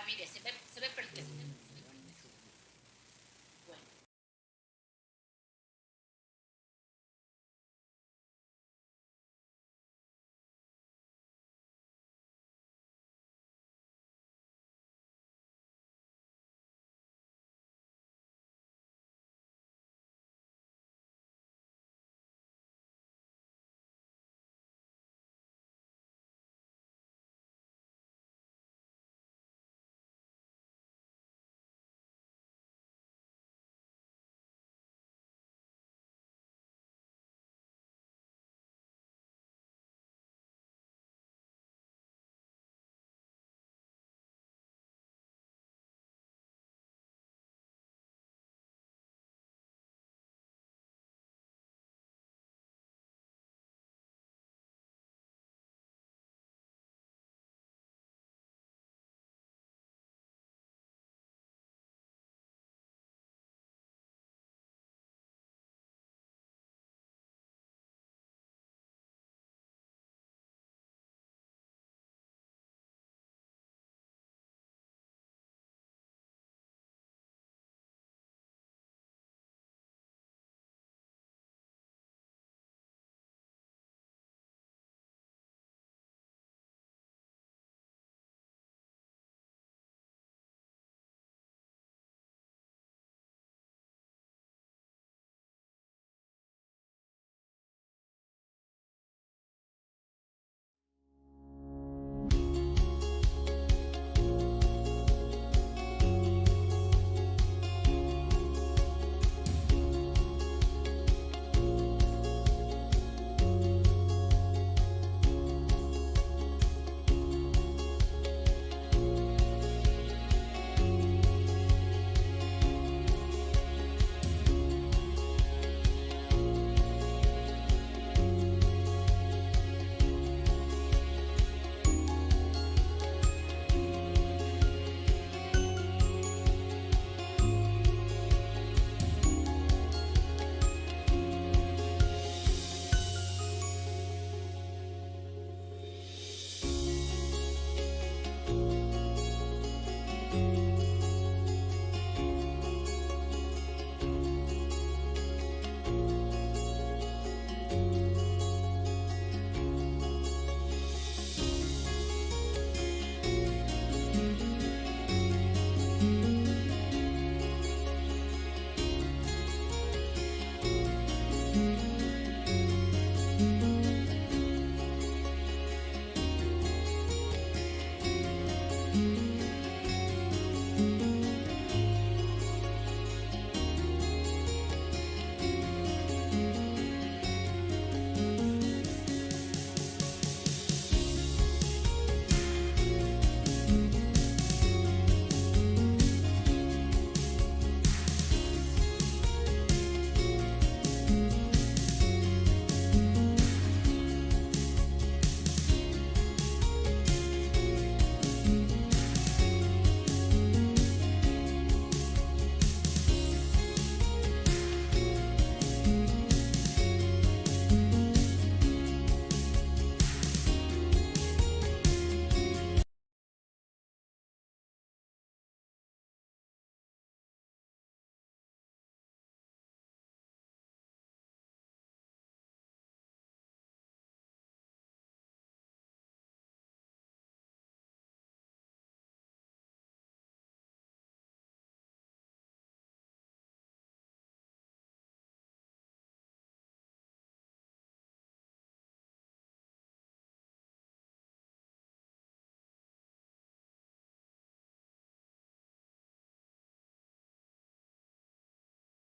mire, se ve perfecto. Bueno.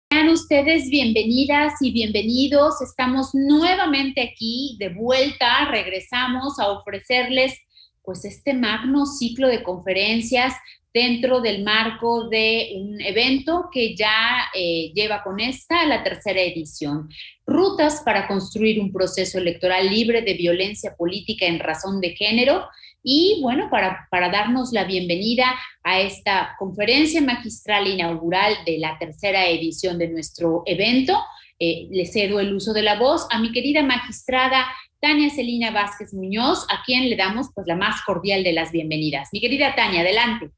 Sean ustedes bienvenidas y bienvenidos. Estamos nuevamente aquí de vuelta. Regresamos a ofrecerles pues este magno ciclo de conferencias dentro del marco de un evento que ya lleva con esta la tercera edición. Rutas para construir un proceso electoral libre de violencia política en razón de género. Y bueno, para darnos la bienvenida a esta conferencia magistral inaugural de la tercera edición de nuestro evento, le cedo el uso de la voz a mi querida magistrada Tania Celina Vázquez Muñoz, a quien le damos pues la más cordial de las bienvenidas. Mi querida Tania, adelante.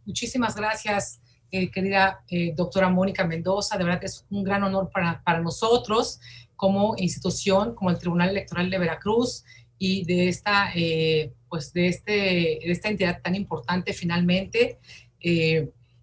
Muchísimas gracias, querida doctora Mónica Mendoza. De verdad es un gran honor para nosotros como institución, como el Tribunal Electoral de Veracruz y de esta entidad tan importante finalmente,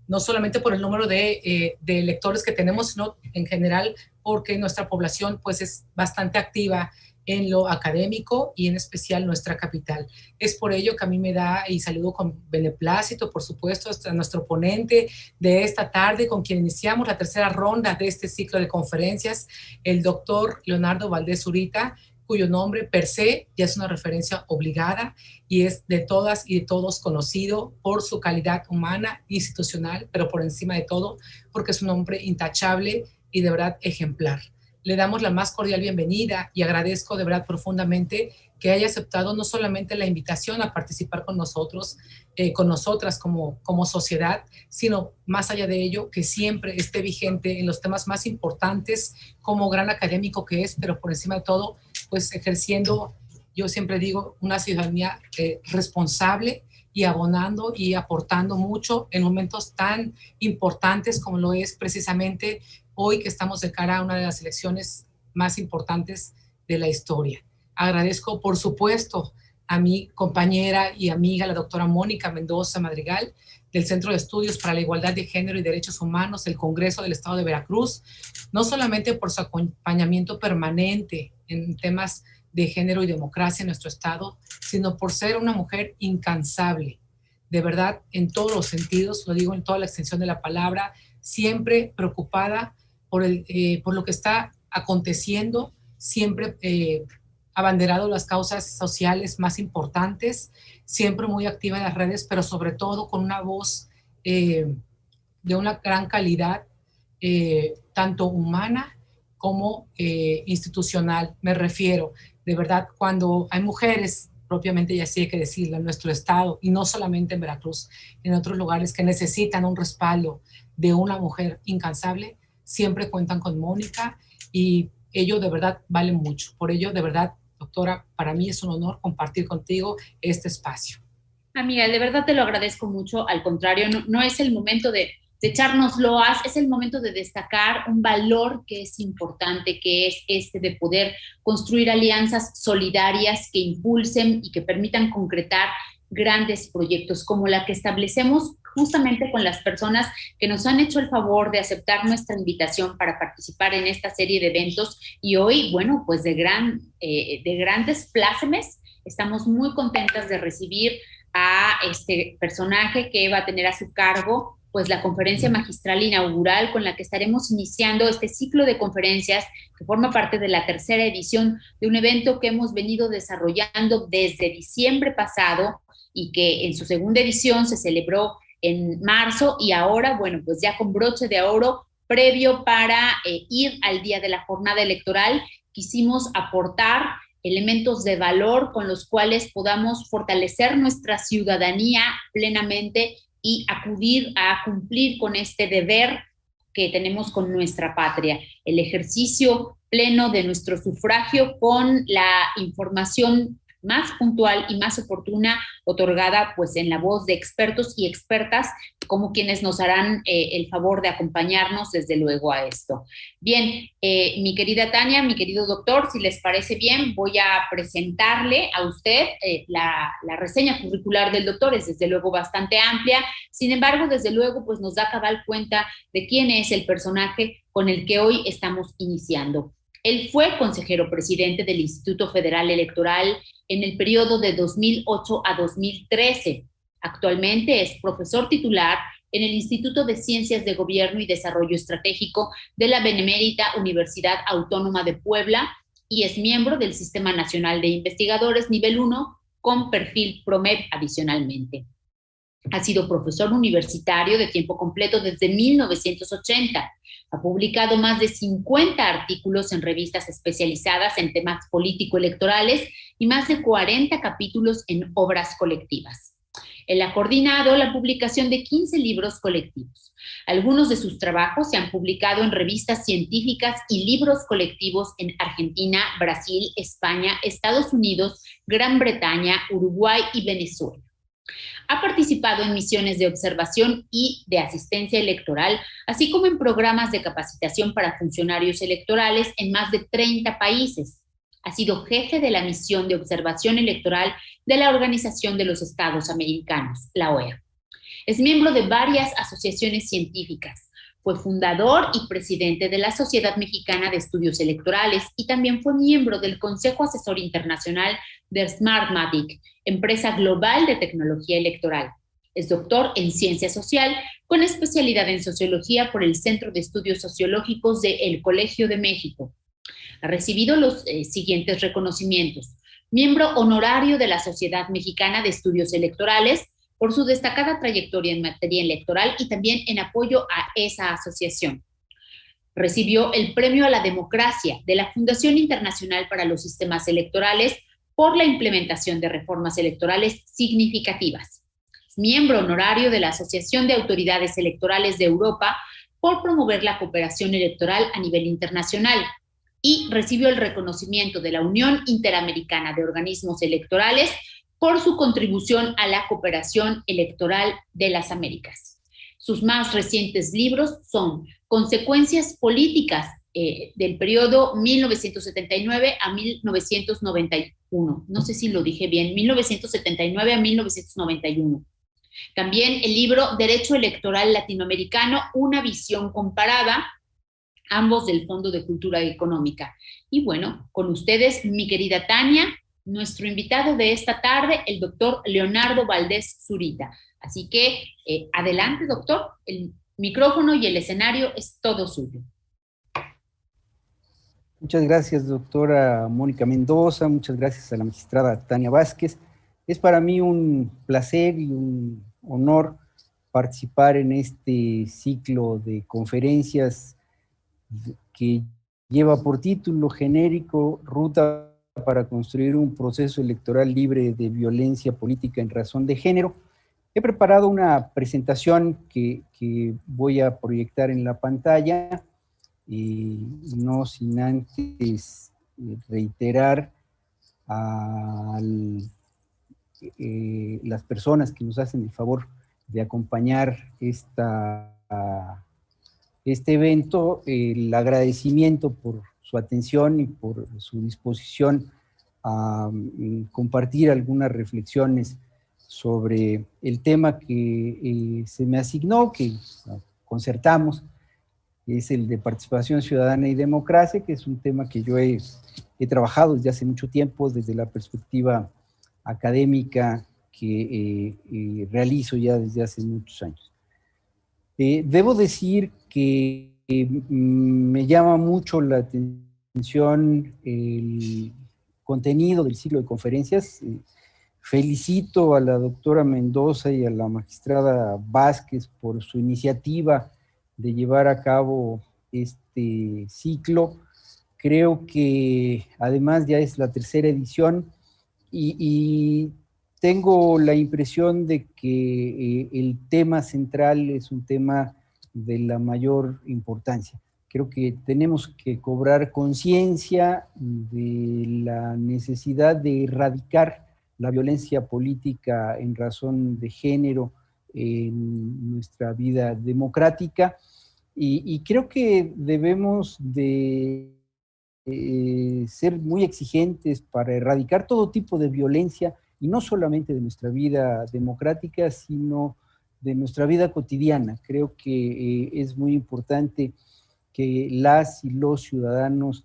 no solamente por el número de electores que tenemos, sino en general porque nuestra población pues es bastante activa en lo académico y en especial nuestra capital. Es por ello que a mí me da, y saludo con beneplácito, por supuesto, a nuestro ponente de esta tarde, con quien iniciamos la tercera ronda de este ciclo de conferencias, el doctor Leonardo Valdés Zurita, cuyo nombre per se ya es una referencia obligada y es de todas y de todos conocido por su calidad humana, institucional, pero por encima de todo, porque es un hombre intachable y de verdad ejemplar. Le damos la más cordial bienvenida y agradezco de verdad profundamente que haya aceptado no solamente la invitación a participar con nosotros, con nosotras como sociedad, sino más allá de ello, que siempre esté vigente en los temas más importantes como gran académico que es, pero por encima de todo, pues ejerciendo, yo siempre digo, una ciudadanía responsable y abonando y aportando mucho en momentos tan importantes como lo es precisamente hoy que estamos de cara a una de las elecciones más importantes de la historia. Agradezco, por supuesto, a mi compañera y amiga, la doctora Mónica Mendoza Madrigal, del Centro de Estudios para la Igualdad de Género y Derechos Humanos del Congreso del Estado de Veracruz, no solamente por su acompañamiento permanente en temas de género y democracia en nuestro Estado, sino por ser una mujer incansable, de verdad, en todos los sentidos, lo digo en toda la extensión de la palabra, siempre preocupada por lo que está aconteciendo, siempre abanderado las causas sociales más importantes, siempre muy activa en las redes, pero sobre todo con una voz de una gran calidad, tanto humana como institucional. Me refiero, de verdad, cuando hay mujeres, propiamente ya sí hay que decirlo, en nuestro estado, y no solamente en Veracruz, en otros lugares que necesitan un respaldo de una mujer incansable, siempre cuentan con Mónica y ello de verdad vale mucho. Por ello, de verdad, doctora, para mí es un honor compartir contigo este espacio. Amiga, de verdad te lo agradezco mucho. Al contrario, no es el momento de echarnos loas, es el momento de destacar un valor que es importante, que es este de poder construir alianzas solidarias que impulsen y que permitan concretar grandes proyectos como la que establecemos justamente con las personas que nos han hecho el favor de aceptar nuestra invitación para participar en esta serie de eventos. Y hoy, bueno, pues de grandes plácemes, estamos muy contentas de recibir a este personaje que va a tener a su cargo pues la conferencia magistral inaugural con la que estaremos iniciando este ciclo de conferencias que forma parte de la tercera edición de un evento que hemos venido desarrollando desde diciembre pasado y que en su segunda edición se celebró en marzo y ahora, bueno, pues ya con broche de oro previo para ir al día de la jornada electoral, quisimos aportar elementos de valor con los cuales podamos fortalecer nuestra ciudadanía plenamente y acudir a cumplir con este deber que tenemos con nuestra patria, el ejercicio pleno de nuestro sufragio con la información más puntual y más oportuna otorgada pues en la voz de expertos y expertas como quienes nos harán el favor de acompañarnos desde luego a esto. Bien, mi querida Tania, mi querido doctor, si les parece bien, voy a presentarle a usted la reseña curricular del doctor, es desde luego bastante amplia, sin embargo, desde luego, pues nos da cabal cuenta de quién es el personaje con el que hoy estamos iniciando. Él fue consejero presidente del Instituto Federal Electoral en el periodo de 2008 a 2013. Actualmente es profesor titular en el Instituto de Ciencias de Gobierno y Desarrollo Estratégico de la Benemérita Universidad Autónoma de Puebla y es miembro del Sistema Nacional de Investigadores Nivel 1 con perfil PROMEP adicionalmente. Ha sido profesor universitario de tiempo completo desde 1980. Ha publicado más de 50 artículos en revistas especializadas en temas político-electorales y más de 40 capítulos en obras colectivas. Él ha coordinado la publicación de 15 libros colectivos. Algunos de sus trabajos se han publicado en revistas científicas y libros colectivos en Argentina, Brasil, España, Estados Unidos, Gran Bretaña, Uruguay y Venezuela. Ha participado en misiones de observación y de asistencia electoral, así como en programas de capacitación para funcionarios electorales en más de 30 países. Ha sido jefe de la misión de observación electoral de la Organización de los Estados Americanos, la OEA. Es miembro de varias asociaciones científicas. Fue fundador y presidente de la Sociedad Mexicana de Estudios Electorales y también fue miembro del Consejo Asesor Internacional de Smartmatic, empresa global de tecnología electoral. Es doctor en Ciencia Social con especialidad en Sociología por el Centro de Estudios Sociológicos del Colegio de México. Ha recibido los siguientes reconocimientos. Miembro honorario de la Sociedad Mexicana de Estudios Electorales por su destacada trayectoria en materia electoral y también en apoyo a esa asociación. Recibió el Premio a la Democracia de la Fundación Internacional para los Sistemas Electorales por la implementación de reformas electorales significativas. Es miembro honorario de la Asociación de Autoridades Electorales de Europa por promover la cooperación electoral a nivel internacional y recibió el reconocimiento de la Unión Interamericana de Organismos Electorales por su contribución a la cooperación electoral de las Américas. Sus más recientes libros son Consecuencias Políticas del periodo 1979 a 1991. No sé si lo dije bien, 1979 a 1991. También el libro Derecho Electoral Latinoamericano, una visión comparada, ambos del Fondo de Cultura Económica. Y bueno, con ustedes, mi querida Tania, nuestro invitado de esta tarde, el doctor Leonardo Valdés Zurita. Así que adelante, doctor, el micrófono y el escenario es todo suyo. Muchas gracias, doctora Mónica Mendoza, muchas gracias a la magistrada Tania Vázquez. Es para mí un placer y un honor participar en este ciclo de conferencias que lleva por título genérico Ruta para construir un proceso electoral libre de violencia política en razón de género. He preparado una presentación que voy a proyectar en la pantalla, no sin antes reiterar a las personas que nos hacen el favor de acompañar este evento, el agradecimiento por su atención y por su disposición a compartir algunas reflexiones sobre el tema que se me asignó, que concertamos, es el de participación ciudadana y democracia, que es un tema que yo he trabajado desde hace mucho tiempo, desde la perspectiva académica que realizo ya desde hace muchos años. Debo decir que me llama mucho la atención el contenido del ciclo de conferencias. Felicito a la doctora Mendoza y a la magistrada Vázquez por su iniciativa de llevar a cabo este ciclo. Creo que además ya es la tercera edición y tengo la impresión de que el tema central es un tema de la mayor importancia. Creo que tenemos que cobrar conciencia de la necesidad de erradicar la violencia política en razón de género en nuestra vida democrática y creo que debemos de ser muy exigentes para erradicar todo tipo de violencia y no solamente de nuestra vida democrática, sino de nuestra vida cotidiana. Creo que es muy importante que las y los ciudadanos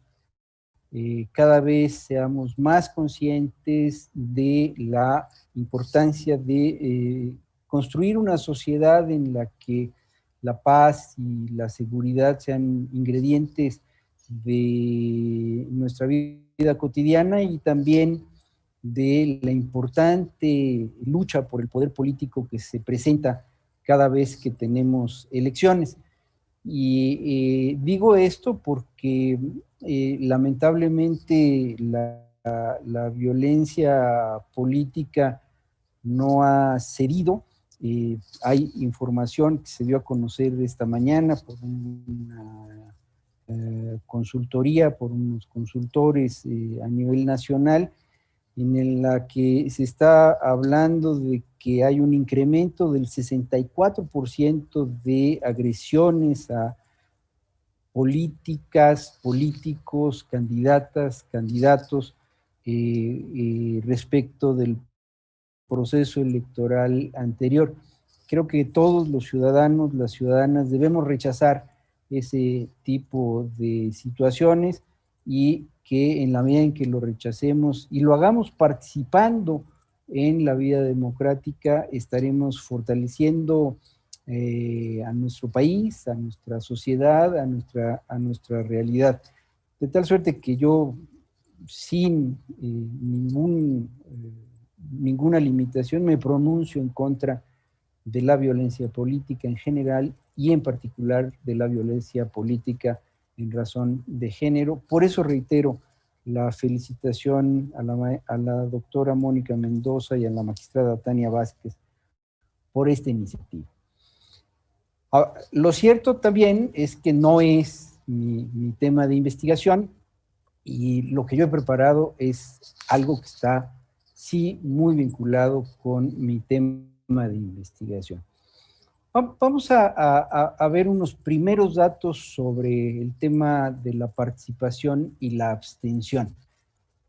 cada vez seamos más conscientes de la importancia de construir una sociedad en la que la paz y la seguridad sean ingredientes de nuestra vida cotidiana y también de la importante lucha por el poder político que se presenta cada vez que tenemos elecciones. Y digo esto porque lamentablemente la violencia política no ha cedido. Hay información que se dio a conocer esta mañana por una consultoría, por unos consultores a nivel nacional, en la que se está hablando de que hay un incremento del 64% de agresiones a políticas, políticos, candidatas, candidatos, respecto del proceso electoral anterior. Creo que todos los ciudadanos, las ciudadanas, debemos rechazar ese tipo de situaciones y que en la medida en que lo rechacemos y lo hagamos participando en la vida democrática, estaremos fortaleciendo a nuestro país, a nuestra sociedad, a nuestra realidad. De tal suerte que yo, sin ninguna limitación, me pronuncio en contra de la violencia política en general y en particular de la violencia política en razón de género. Por eso reitero la felicitación a la doctora Mónica Mendoza y a la magistrada Tania Vázquez por esta iniciativa. Lo cierto también es que no es mi tema de investigación, y lo que yo he preparado es algo que está, sí, muy vinculado con mi tema de investigación. Vamos a ver unos primeros datos sobre el tema de la participación y la abstención.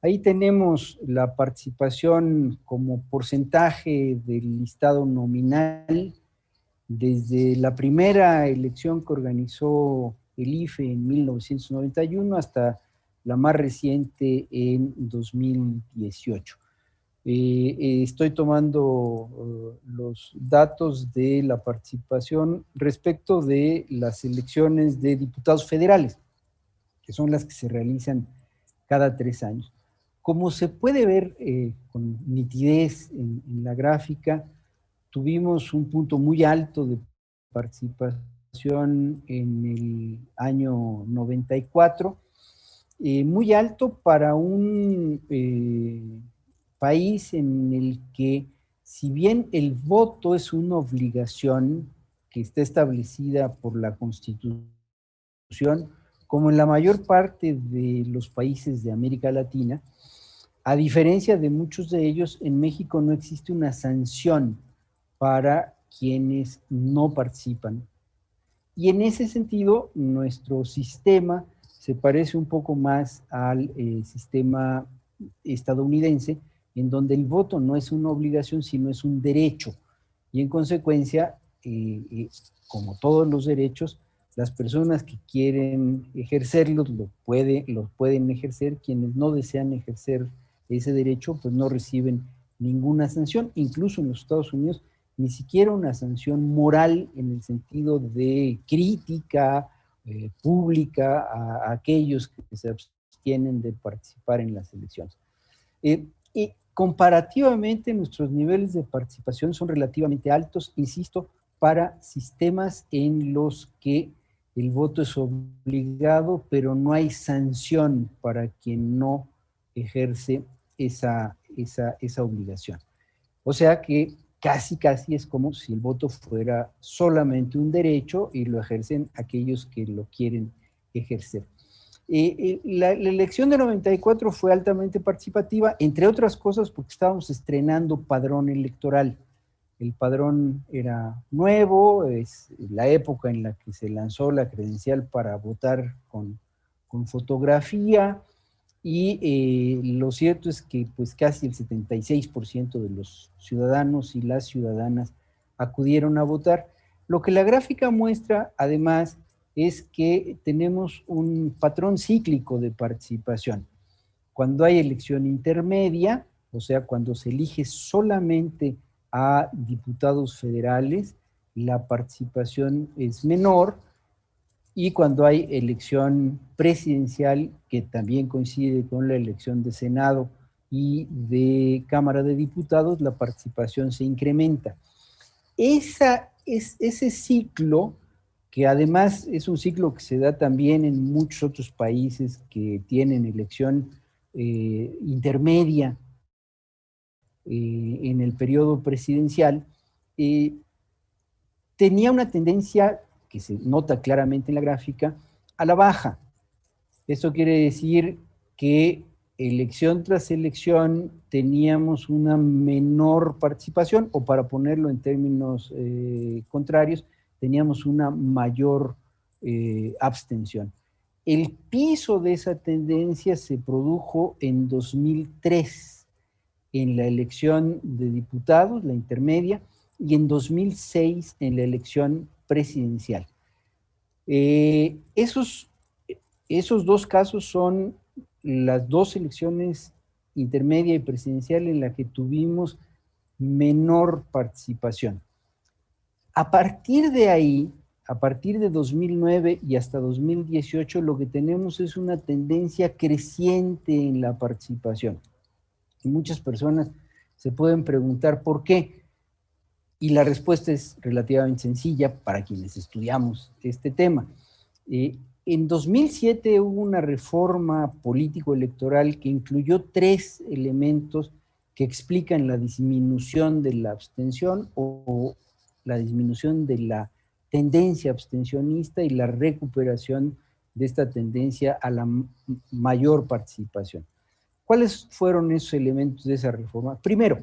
Ahí tenemos la participación como porcentaje del listado nominal desde la primera elección que organizó el IFE en 1991 hasta la más reciente en 2018. Estoy tomando los datos de la participación respecto de las elecciones de diputados federales, que son las que se realizan cada 3 años. Como se puede ver con nitidez en la gráfica, tuvimos un punto muy alto de participación en el año 94, muy alto para un país en el que, si bien el voto es una obligación que está establecida por la Constitución, como en la mayor parte de los países de América Latina, a diferencia de muchos de ellos, en México no existe una sanción para quienes no participan. Y en ese sentido, nuestro sistema se parece un poco más al sistema estadounidense, en donde el voto no es una obligación, sino es un derecho. Y en consecuencia, como todos los derechos, las personas que quieren ejercerlos los pueden ejercer. Quienes no desean ejercer ese derecho, pues no reciben ninguna sanción. Incluso en los Estados Unidos, ni siquiera una sanción moral en el sentido de crítica pública a aquellos que se abstienen de participar en las elecciones. Y comparativamente, nuestros niveles de participación son relativamente altos, insisto, para sistemas en los que el voto es obligado, pero no hay sanción para quien no ejerce esa obligación. O sea que casi es como si el voto fuera solamente un derecho y lo ejercen aquellos que lo quieren ejercer. La elección de 94 fue altamente participativa, entre otras cosas porque estábamos estrenando padrón electoral. El padrón era nuevo, es la época en la que se lanzó la credencial para votar con fotografía, y lo cierto es que pues casi el 76% de los ciudadanos y las ciudadanas acudieron a votar. Lo que la gráfica muestra, además, es que tenemos un patrón cíclico de participación. Cuando hay elección intermedia, o sea, cuando se elige solamente a diputados federales, la participación es menor, y cuando hay elección presidencial, que también coincide con la elección de Senado y de Cámara de Diputados, la participación se incrementa. Ese ciclo, que además es un ciclo que se da también en muchos otros países que tienen elección intermedia en el periodo presidencial, tenía una tendencia que se nota claramente en la gráfica, a la baja. Esto quiere decir que elección tras elección teníamos una menor participación, o para ponerlo en términos contrarios, teníamos una mayor abstención. El piso de esa tendencia se produjo en 2003, en la elección de diputados, la intermedia, y en 2006 en la elección presidencial. Esos dos casos son las dos elecciones intermedia y presidencial en las que tuvimos menor participación. A partir de ahí, a partir de 2009 y hasta 2018, lo que tenemos es una tendencia creciente en la participación. Y muchas personas se pueden preguntar por qué. Y la respuesta es relativamente sencilla para quienes estudiamos este tema. En 2007 hubo una reforma político-electoral que incluyó 3 elementos que explican la disminución de la abstención o la disminución de la tendencia abstencionista y la recuperación de esta tendencia a la mayor participación. ¿Cuáles fueron esos elementos de esa reforma? Primero,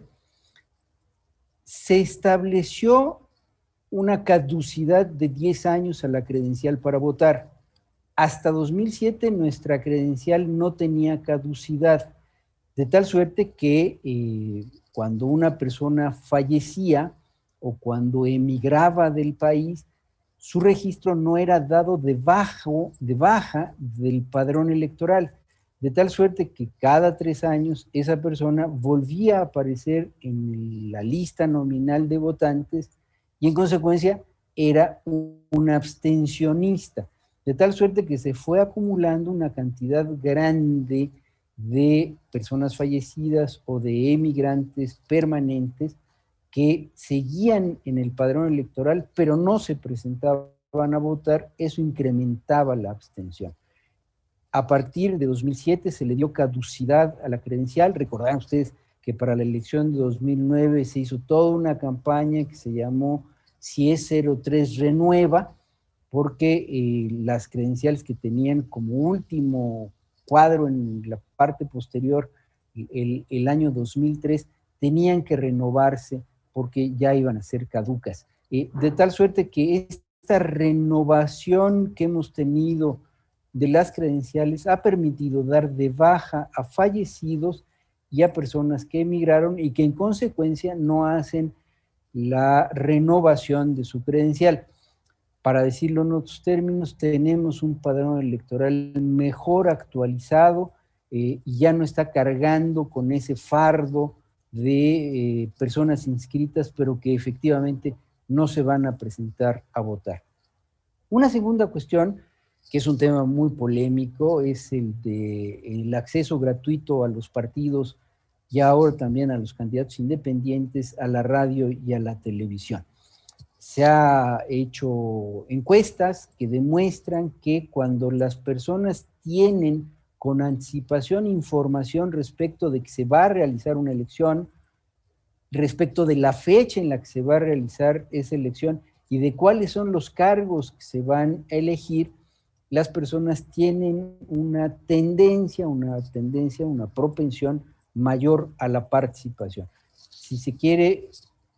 se estableció una caducidad de 10 años a la credencial para votar. Hasta 2007 nuestra credencial no tenía caducidad, de tal suerte que cuando una persona fallecía o cuando emigraba del país, su registro no era dado de baja del padrón electoral, de tal suerte que cada 3 años esa persona volvía a aparecer en la lista nominal de votantes y en consecuencia era un abstencionista, de tal suerte que se fue acumulando una cantidad grande de personas fallecidas o de emigrantes permanentes que seguían en el padrón electoral, pero no se presentaban a votar. Eso incrementaba la abstención. A partir de 2007 se le dio caducidad a la credencial. Recordarán ustedes que para la elección de 2009 se hizo toda una campaña que se llamó Si es 03 renueva, porque las credenciales que tenían como último cuadro en la parte posterior el año 2003 tenían que renovarse porque ya iban a ser caducas. De tal suerte que esta renovación que hemos tenido de las credenciales ha permitido dar de baja a fallecidos y a personas que emigraron y que en consecuencia no hacen la renovación de su credencial. Para decirlo en otros términos, tenemos un padrón electoral mejor actualizado y ya no está cargando con ese fardo de personas inscritas, pero que efectivamente no se van a presentar a votar. Una segunda cuestión, que es un tema muy polémico, es el acceso gratuito a los partidos y ahora también a los candidatos independientes, a la radio y a la televisión. Se han hecho encuestas que demuestran que cuando las personas tienen con anticipación información respecto de que se va a realizar una elección, respecto de la fecha en la que se va a realizar esa elección y de cuáles son los cargos que se van a elegir, las personas tienen una tendencia, una propensión mayor a la participación. Si se quiere,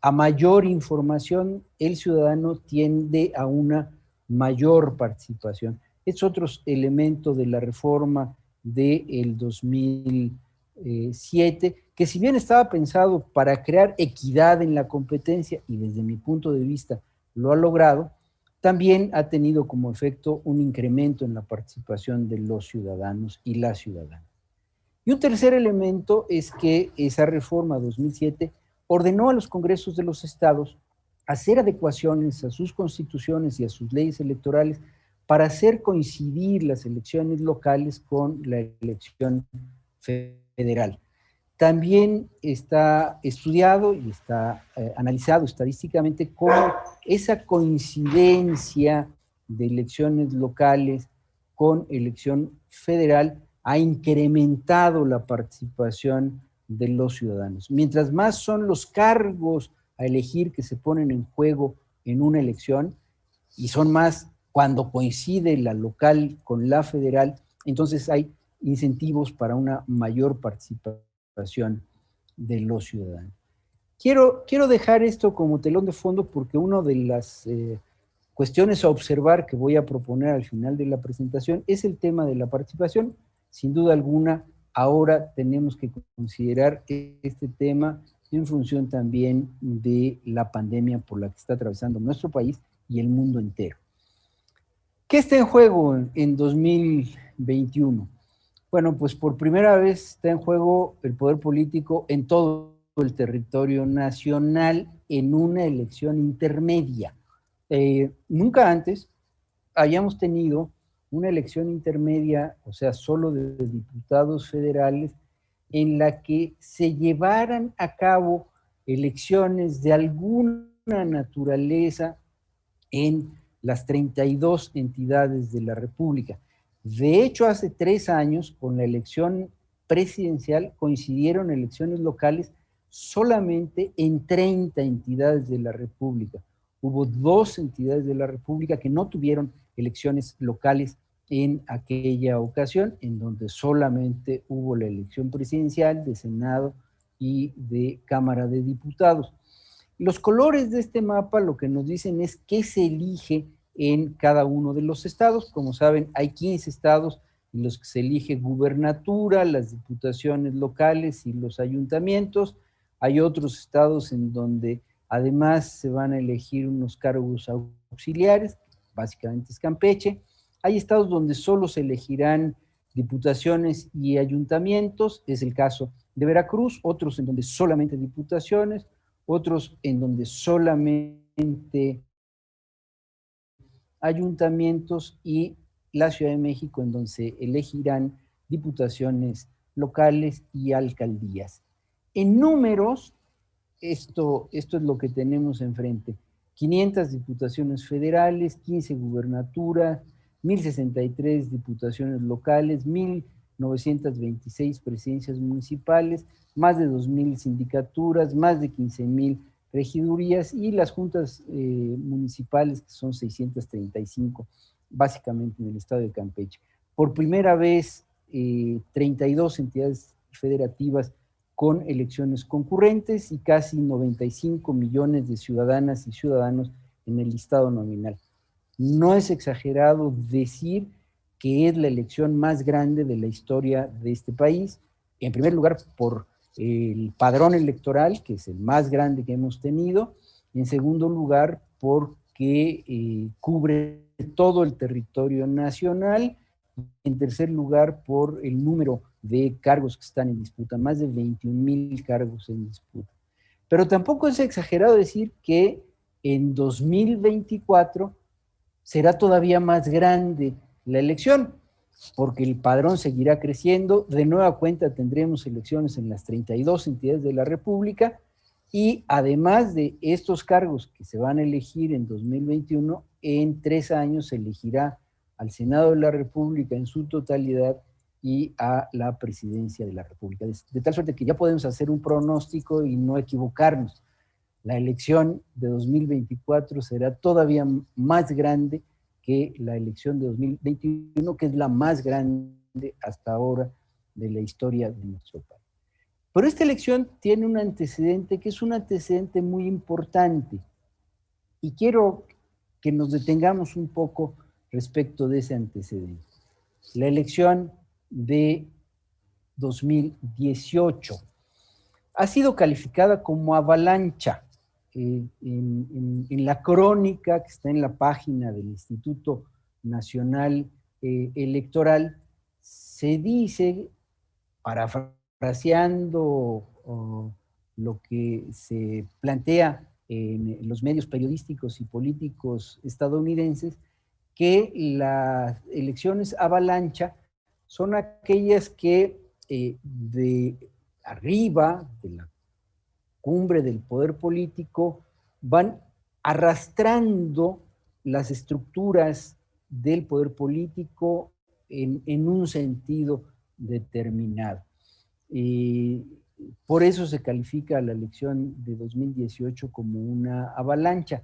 a mayor información, el ciudadano tiende a una mayor participación. Es otro elemento de la reforma del 2007, que si bien estaba pensado para crear equidad en la competencia, y desde mi punto de vista lo ha logrado, también ha tenido como efecto un incremento en la participación de los ciudadanos y las ciudadanas. Y un tercer elemento es que esa reforma 2007 ordenó a los congresos de los estados hacer adecuaciones a sus constituciones y a sus leyes electorales para hacer coincidir las elecciones locales con la elección federal. También está estudiado y está analizado estadísticamente cómo esa coincidencia de elecciones locales con elección federal ha incrementado la participación de los ciudadanos. Mientras más son los cargos a elegir que se ponen en juego en una elección, y son más cuando coincide la local con la federal, entonces hay incentivos para una mayor participación de los ciudadanos. Quiero dejar esto como telón de fondo porque una de las cuestiones a observar que voy a proponer al final de la presentación es el tema de la participación. Sin duda alguna, ahora tenemos que considerar este tema en función también de la pandemia por la que está atravesando nuestro país y el mundo entero. ¿Qué está en juego en 2021? Bueno, pues por primera vez está en juego el poder político en todo el territorio nacional en una elección intermedia. Nunca antes hayamos tenido una elección intermedia, o sea, solo de diputados federales, en la que se llevaran a cabo elecciones de alguna naturaleza en las 32 entidades de la República. De hecho, hace 3 años, con la elección presidencial, coincidieron elecciones locales solamente en 30 entidades de la República. Hubo 2 entidades de la República que no tuvieron elecciones locales en aquella ocasión, en donde solamente hubo la elección presidencial, de Senado y de Cámara de Diputados. Los colores de este mapa lo que nos dicen es qué se elige en cada uno de los estados. Como saben, hay 15 estados en los que se elige gubernatura, las diputaciones locales y los ayuntamientos. Hay otros estados en donde además se van a elegir unos cargos auxiliares, básicamente es Campeche. Hay estados donde solo se elegirán diputaciones y ayuntamientos, es el caso de Veracruz, otros en donde solamente diputaciones, otros en donde solamente ayuntamientos y la Ciudad de México en donde se elegirán diputaciones locales y alcaldías. En números, esto es lo que tenemos enfrente. 500 diputaciones federales, 15 gubernaturas, 1,063 diputaciones locales, 1,926 presidencias municipales, más de 2,000 sindicaturas, más de 15,000 regidurías y las juntas municipales, que son 635, básicamente en el estado de Campeche. Por primera vez, 32 entidades federativas con elecciones concurrentes y casi 95 millones de ciudadanas y ciudadanos en el listado nominal. No es exagerado decir que es la elección más grande de la historia de este país, en primer lugar por el padrón electoral, que es el más grande que hemos tenido, en segundo lugar porque cubre todo el territorio nacional, en tercer lugar por el número de cargos que están en disputa, más de 21,000 cargos en disputa. Pero tampoco es exagerado decir que en 2024 será todavía más grande la elección, porque el padrón seguirá creciendo. De nueva cuenta tendremos elecciones en las 32 entidades de la República y además de estos cargos que se van a elegir en 2021, en 3 años se elegirá al Senado de la República en su totalidad y a la Presidencia de la República. De tal suerte que ya podemos hacer un pronóstico y no equivocarnos. La elección de 2024 será todavía más grande que la elección de 2021, que es la más grande hasta ahora de la historia de nuestro país. Pero esta elección tiene un antecedente que es un antecedente muy importante y quiero que nos detengamos un poco respecto de ese antecedente. La elección de 2018 ha sido calificada como avalancha. En la crónica que está en la página del Instituto Nacional Electoral, se dice, parafraseando lo que se plantea en los medios periodísticos y políticos estadounidenses, que las elecciones avalancha son aquellas que de arriba, de la cumbre del poder político, van arrastrando las estructuras del poder político en un sentido determinado. Por eso se califica la elección de 2018 como una avalancha.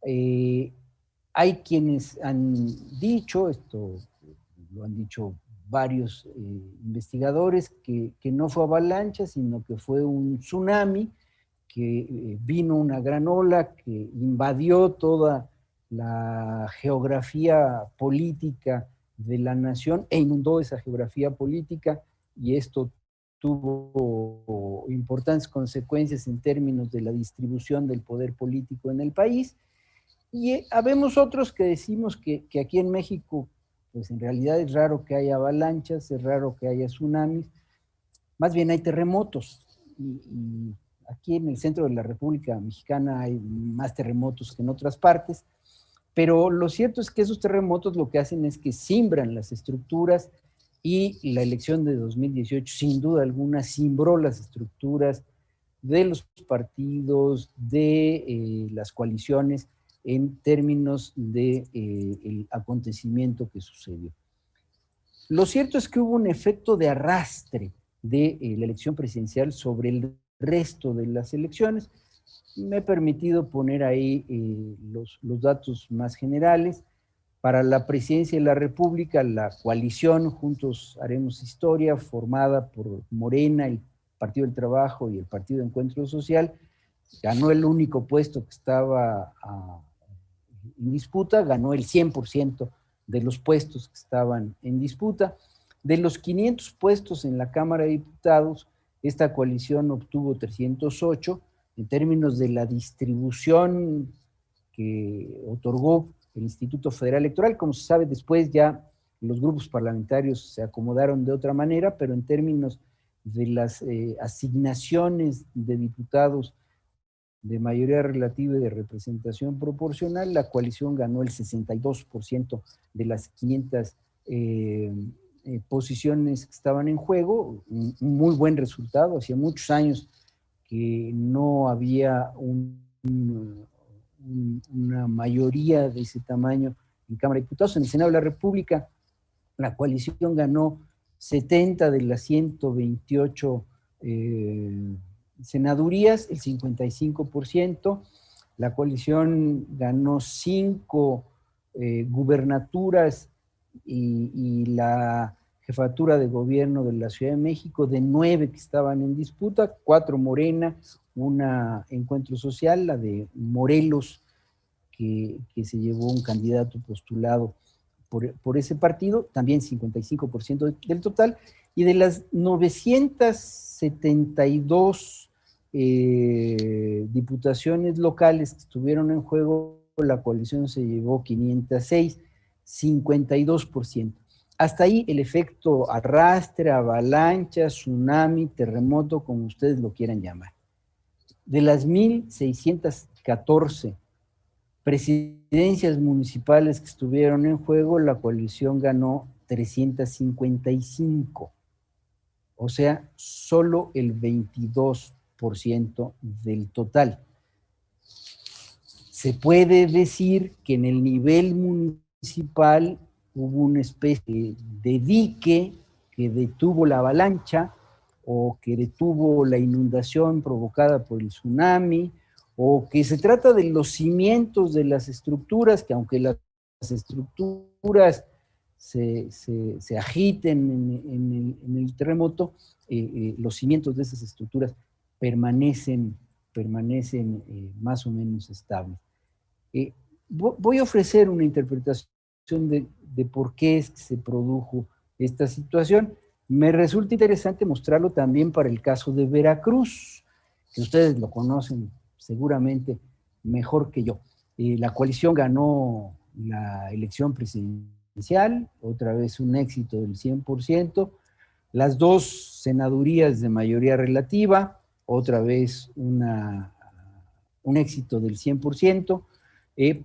Hay quienes han dicho, esto lo han dicho varios investigadores que no fue avalancha, sino que fue un tsunami, que vino una gran ola que invadió toda la geografía política de la nación e inundó esa geografía política, y esto tuvo importantes consecuencias en términos de la distribución del poder político en el país. Y habemos otros que decimos que aquí en México, pues en realidad es raro que haya avalanchas, es raro que haya tsunamis, más bien hay terremotos. Y aquí en el centro de la República Mexicana hay más terremotos que en otras partes, pero lo cierto es que esos terremotos lo que hacen es que cimbran las estructuras, y la elección de 2018 sin duda alguna cimbró las estructuras de los partidos, de las coaliciones, en términos de el acontecimiento que sucedió. Lo cierto es que hubo un efecto de arrastre de la elección presidencial sobre el resto de las elecciones. Me he permitido poner ahí los datos más generales. Para la presidencia de la República, la coalición Juntos Haremos Historia, formada por Morena, el Partido del Trabajo y el Partido de Encuentro Social, ganó el único puesto que estaba en disputa, ganó el 100% de los puestos que estaban en disputa. De los 500 puestos en la Cámara de Diputados, esta coalición obtuvo 308. En términos de la distribución que otorgó el Instituto Federal Electoral, como se sabe, después ya los grupos parlamentarios se acomodaron de otra manera, pero en términos de las asignaciones de diputados de mayoría relativa y de representación proporcional, la coalición ganó el 62% de las 500 posiciones que estaban en juego, un muy buen resultado. Hacía muchos años que no había una mayoría de ese tamaño en Cámara de Diputados. En el Senado de la República, la coalición ganó 70 de las 128 senadurías, el 55%. La coalición ganó 5 gubernaturas y la jefatura de gobierno de la Ciudad de México, de 9 que estaban en disputa, 4 Morena, una Encuentro Social, la de Morelos, que se llevó un candidato postulado por ese partido, también 55% del total, y de las 972 diputaciones locales que estuvieron en juego, la coalición se llevó 506, 52%. Hasta ahí el efecto arrastre, avalancha, tsunami, terremoto, como ustedes lo quieran llamar. De las 1,614 presidencias municipales que estuvieron en juego, la coalición ganó 355, o sea, solo el 22% del total. Se puede decir que en el nivel municipal hubo una especie de dique que detuvo la avalancha, o que detuvo la inundación provocada por el tsunami, o que se trata de los cimientos de las estructuras, que aunque las estructuras se agiten en el terremoto, los cimientos de esas estructuras permanecen más o menos estables. Voy a ofrecer una interpretación de por qué es que se produjo esta situación. Me resulta interesante mostrarlo también para el caso de Veracruz, que ustedes lo conocen seguramente mejor que yo. La coalición ganó la elección presidencial, otra vez un éxito del 100%, las 2 senadurías de mayoría relativa, otra vez un éxito del 100%.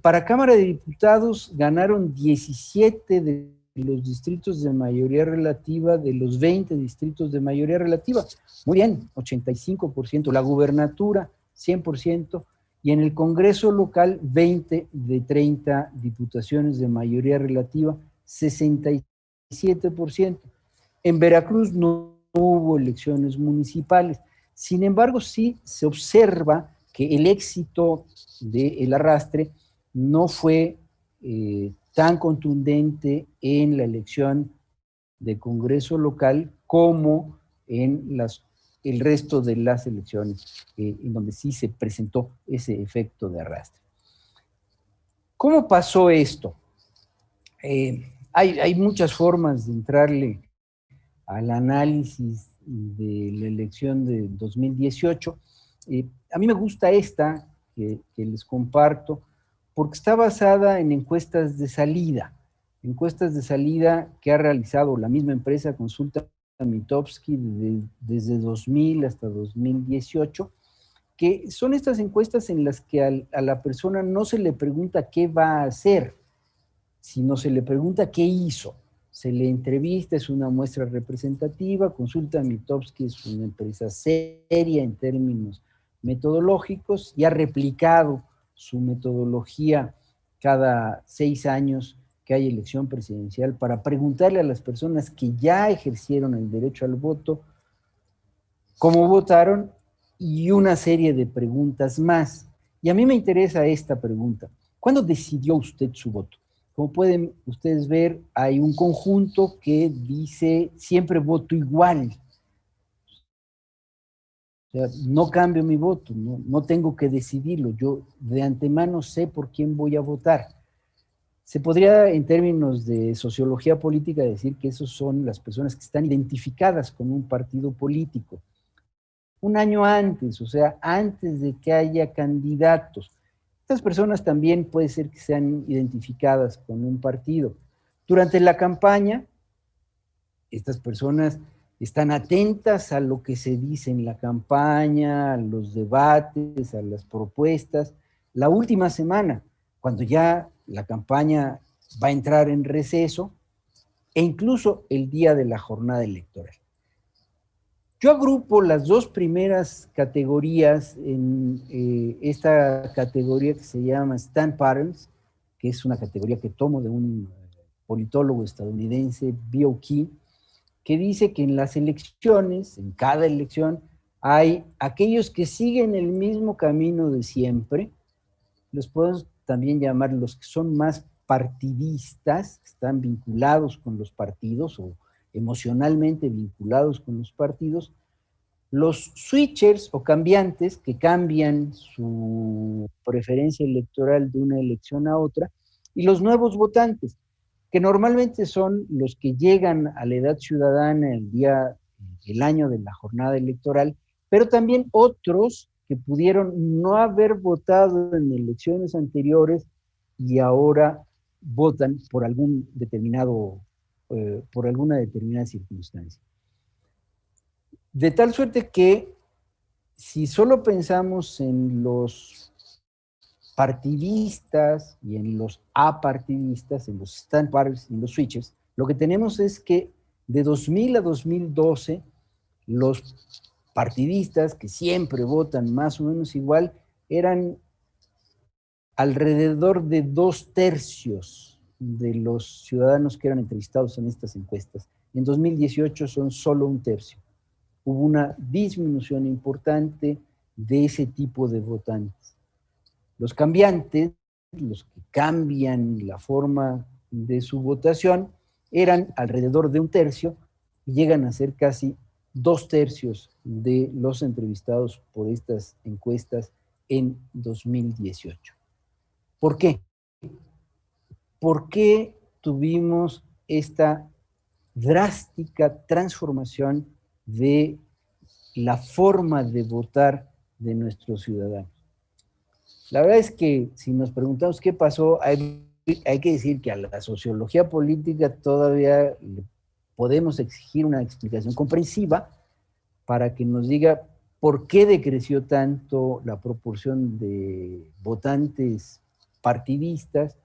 Para Cámara de Diputados ganaron 17 de los distritos de mayoría relativa, de los 20 distritos de mayoría relativa. Muy bien, 85%. La gubernatura, 100%. Y en el Congreso local, 20 de 30 diputaciones de mayoría relativa, 67%. En Veracruz no hubo elecciones municipales. Sin embargo, sí se observa que el éxito del arrastre no fue tan contundente en la elección de Congreso local como en el resto de las elecciones, en donde sí se presentó ese efecto de arrastre. ¿Cómo pasó esto? Hay muchas formas de entrarle al análisis de la elección de 2018. A mí me gusta esta que les comparto, porque está basada en encuestas de salida que ha realizado la misma empresa Consulta Mitofsky desde 2000 hasta 2018, que son estas encuestas en las que a la persona no se le pregunta qué va a hacer, sino se le pregunta qué hizo. Se le entrevista, es una muestra representativa. Consulta Mitofsky es una empresa seria en términos metodológicos y ha replicado su metodología cada 6 años que hay elección presidencial para preguntarle a las personas que ya ejercieron el derecho al voto cómo votaron y una serie de preguntas más. Y a mí me interesa esta pregunta. ¿Cuándo decidió usted su voto? Como pueden ustedes ver, hay un conjunto que dice siempre voto igual. O sea, no cambio mi voto, no tengo que decidirlo. Yo de antemano sé por quién voy a votar. Se podría, en términos de sociología política, decir que esos son las personas que están identificadas con un partido político. Un año antes, o sea, antes de que haya candidatos. Estas personas también puede ser que sean identificadas con un partido. Durante la campaña, estas personas están atentas a lo que se dice en la campaña, a los debates, a las propuestas. La última semana, cuando ya la campaña va a entrar en receso, e incluso el día de la jornada electoral. Yo agrupo las dos primeras categorías en esta categoría que se llama Stand Patterns, que es una categoría que tomo de un politólogo estadounidense, Bill Key, que dice que en las elecciones, en cada elección, hay aquellos que siguen el mismo camino de siempre, los podemos también llamar los que son más partidistas, que están vinculados con los partidos o emocionalmente vinculados con los partidos, los switchers o cambiantes que cambian su preferencia electoral de una elección a otra, y los nuevos votantes, que normalmente son los que llegan a la edad ciudadana el año de la jornada electoral, pero también otros que pudieron no haber votado en elecciones anteriores y ahora votan por alguna determinada circunstancia. De tal suerte que si solo pensamos en los partidistas y en los apartidistas, en los stand partners y en los switchers, lo que tenemos es que de 2000 a 2012, los partidistas, que siempre votan más o menos igual, eran alrededor de 2/3 de los ciudadanos que eran entrevistados en estas encuestas. En 2018 son solo 1/3. Hubo una disminución importante de ese tipo de votantes. Los cambiantes, los que cambian la forma de su votación, eran alrededor de 1/3 y llegan a ser casi 2/3 de los entrevistados por estas encuestas en 2018. ¿Por qué? ¿Por qué tuvimos esta drástica transformación de la forma de votar de nuestros ciudadanos? La verdad es que si nos preguntamos qué pasó, hay que decir que a la sociología política todavía le podemos exigir una explicación comprensiva para que nos diga por qué decreció tanto la proporción de votantes partidistas,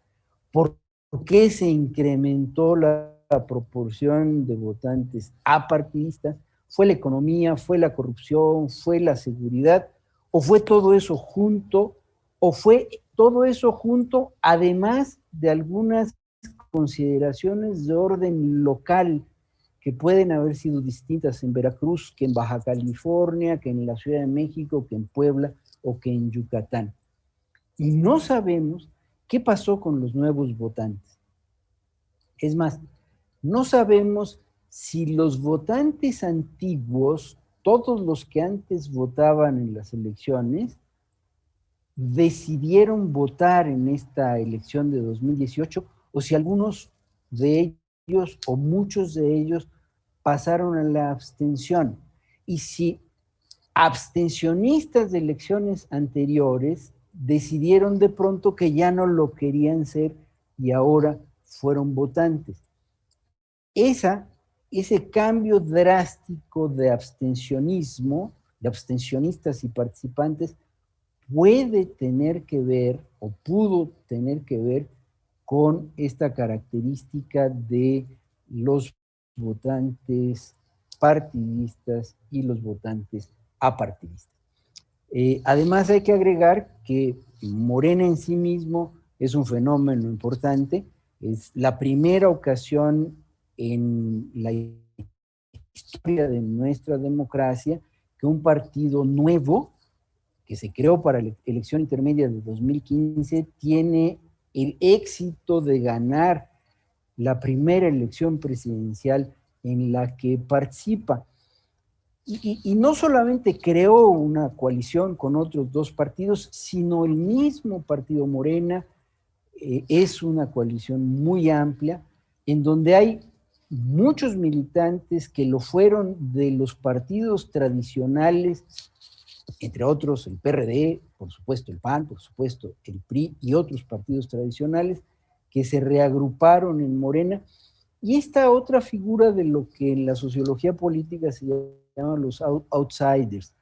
por qué se incrementó la proporción de votantes apartidistas. ¿Fue la economía, fue la corrupción, fue la seguridad, o fue todo eso junto, o fue todo eso junto además de algunas consideraciones de orden local que pueden haber sido distintas en Veracruz que en Baja California, que en la Ciudad de México, que en Puebla o que en Yucatán? Y no sabemos qué pasó con los nuevos votantes. Es más, no sabemos si los votantes antiguos, todos los que antes votaban en las elecciones, decidieron votar en esta elección de 2018, o si algunos de ellos o muchos de ellos pasaron a la abstención. Y si abstencionistas de elecciones anteriores decidieron de pronto que ya no lo querían ser y ahora fueron votantes. Ese cambio drástico de abstencionismo, de abstencionistas y participantes, puede tener que ver o pudo tener que ver con esta característica de los votantes partidistas y los votantes apartidistas. Además hay que agregar que Morena en sí mismo es un fenómeno importante, es la primera ocasión en la historia de nuestra democracia que un partido nuevo que se creó para la elección intermedia de 2015 tiene el éxito de ganar la primera elección presidencial en la que participa. Y no solamente creó una coalición con otros dos partidos, sino el mismo partido Morena es una coalición muy amplia, en donde hay muchos militantes que lo fueron de los partidos tradicionales, entre otros el PRD, por supuesto el PAN, por supuesto el PRI y otros partidos tradicionales que se reagruparon en Morena. Y esta otra figura de lo que en la sociología política se llaman los outsiders,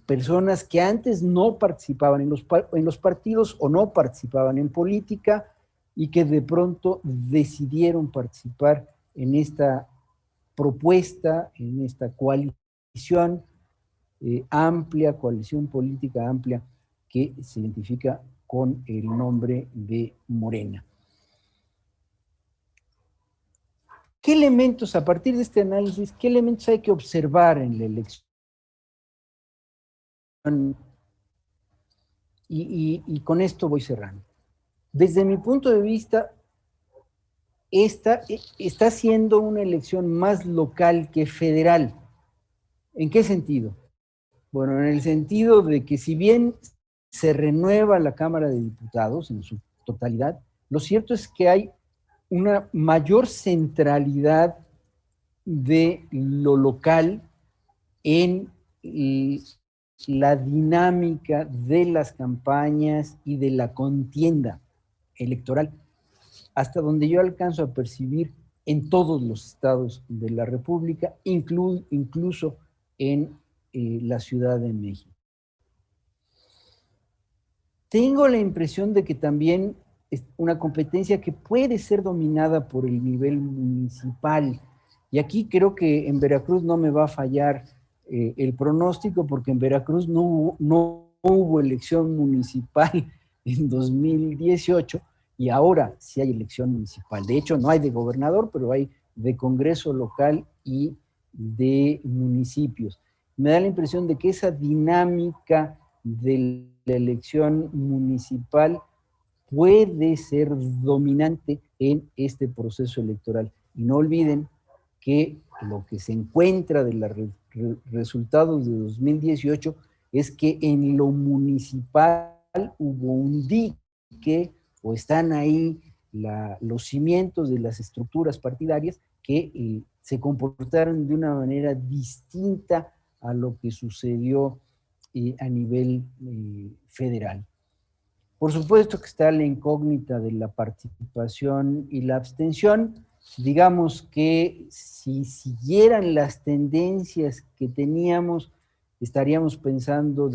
personas que antes no participaban en los partidos o no participaban en política y que de pronto decidieron participar en esta propuesta, en esta coalición amplia, coalición política amplia que se identifica con el nombre de Morena. ¿Qué elementos, a partir de este análisis, qué elementos hay que observar en la elección? Y con esto voy cerrando. Desde mi punto de vista, esta está siendo una elección más local que federal. ¿En qué sentido? Bueno, en el sentido de que si bien se renueva la Cámara de Diputados en su totalidad, lo cierto es que hay una mayor centralidad de lo local en la dinámica de las campañas y de la contienda electoral, hasta donde yo alcanzo a percibir en todos los estados de la República, incluso en la Ciudad de México. Tengo la impresión de que también es una competencia que puede ser dominada por el nivel municipal. Y aquí creo que en Veracruz no me va a fallar el pronóstico, porque en Veracruz no hubo elección municipal en 2018 y ahora sí hay elección municipal. De hecho, no hay de gobernador, pero hay de Congreso local y de municipios. Me da la impresión de que esa dinámica de la elección municipal puede ser dominante en este proceso electoral. Y no olviden que lo que se encuentra de los resultados de 2018 es que en lo municipal hubo un dique, o están ahí los cimientos de las estructuras partidarias que se comportaron de una manera distinta a lo que sucedió a nivel federal. Por supuesto que está la incógnita de la participación y la abstención. Digamos que si siguieran las tendencias que teníamos, estaríamos pensando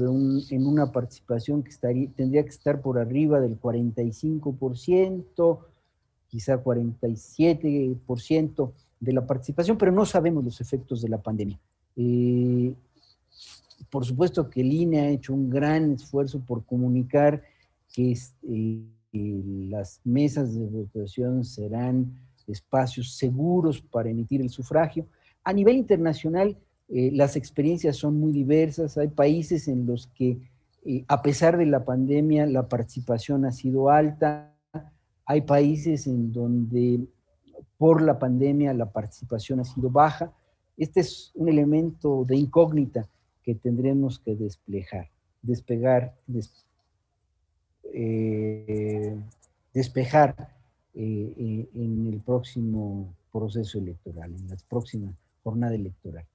en una participación que tendría que estar por arriba del 45%, quizá 47% de la participación, pero no sabemos los efectos de la pandemia. Por supuesto que el INE ha hecho un gran esfuerzo por comunicar que las mesas de votación serán espacios seguros para emitir el sufragio. A nivel internacional, las experiencias son muy diversas. Hay países en los que, a pesar de la pandemia, la participación ha sido alta. Hay países en donde por la pandemia la participación ha sido baja. Este es un elemento de incógnita que tendremos que despejar en el próximo proceso electoral, en la próxima jornada electoral.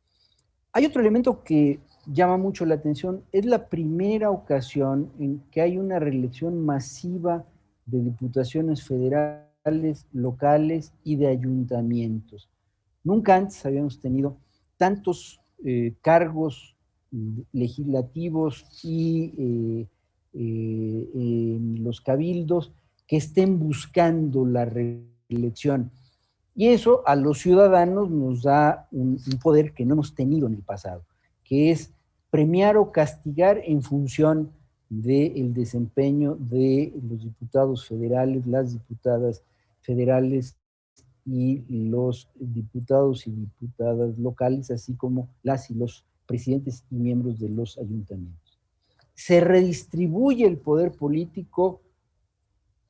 Hay otro elemento que llama mucho la atención, es la primera ocasión en que hay una reelección masiva de diputaciones federales, locales y de ayuntamientos. Nunca antes habíamos tenido tantos cargos legislativos y en los cabildos que estén buscando la reelección. Y eso a los ciudadanos nos da un poder que no hemos tenido en el pasado, que es premiar o castigar en función del desempeño de los diputados federales, las diputadas federales y los diputados y diputadas locales, así como las y los presidentes y miembros de los ayuntamientos. ¿Se redistribuye el poder político?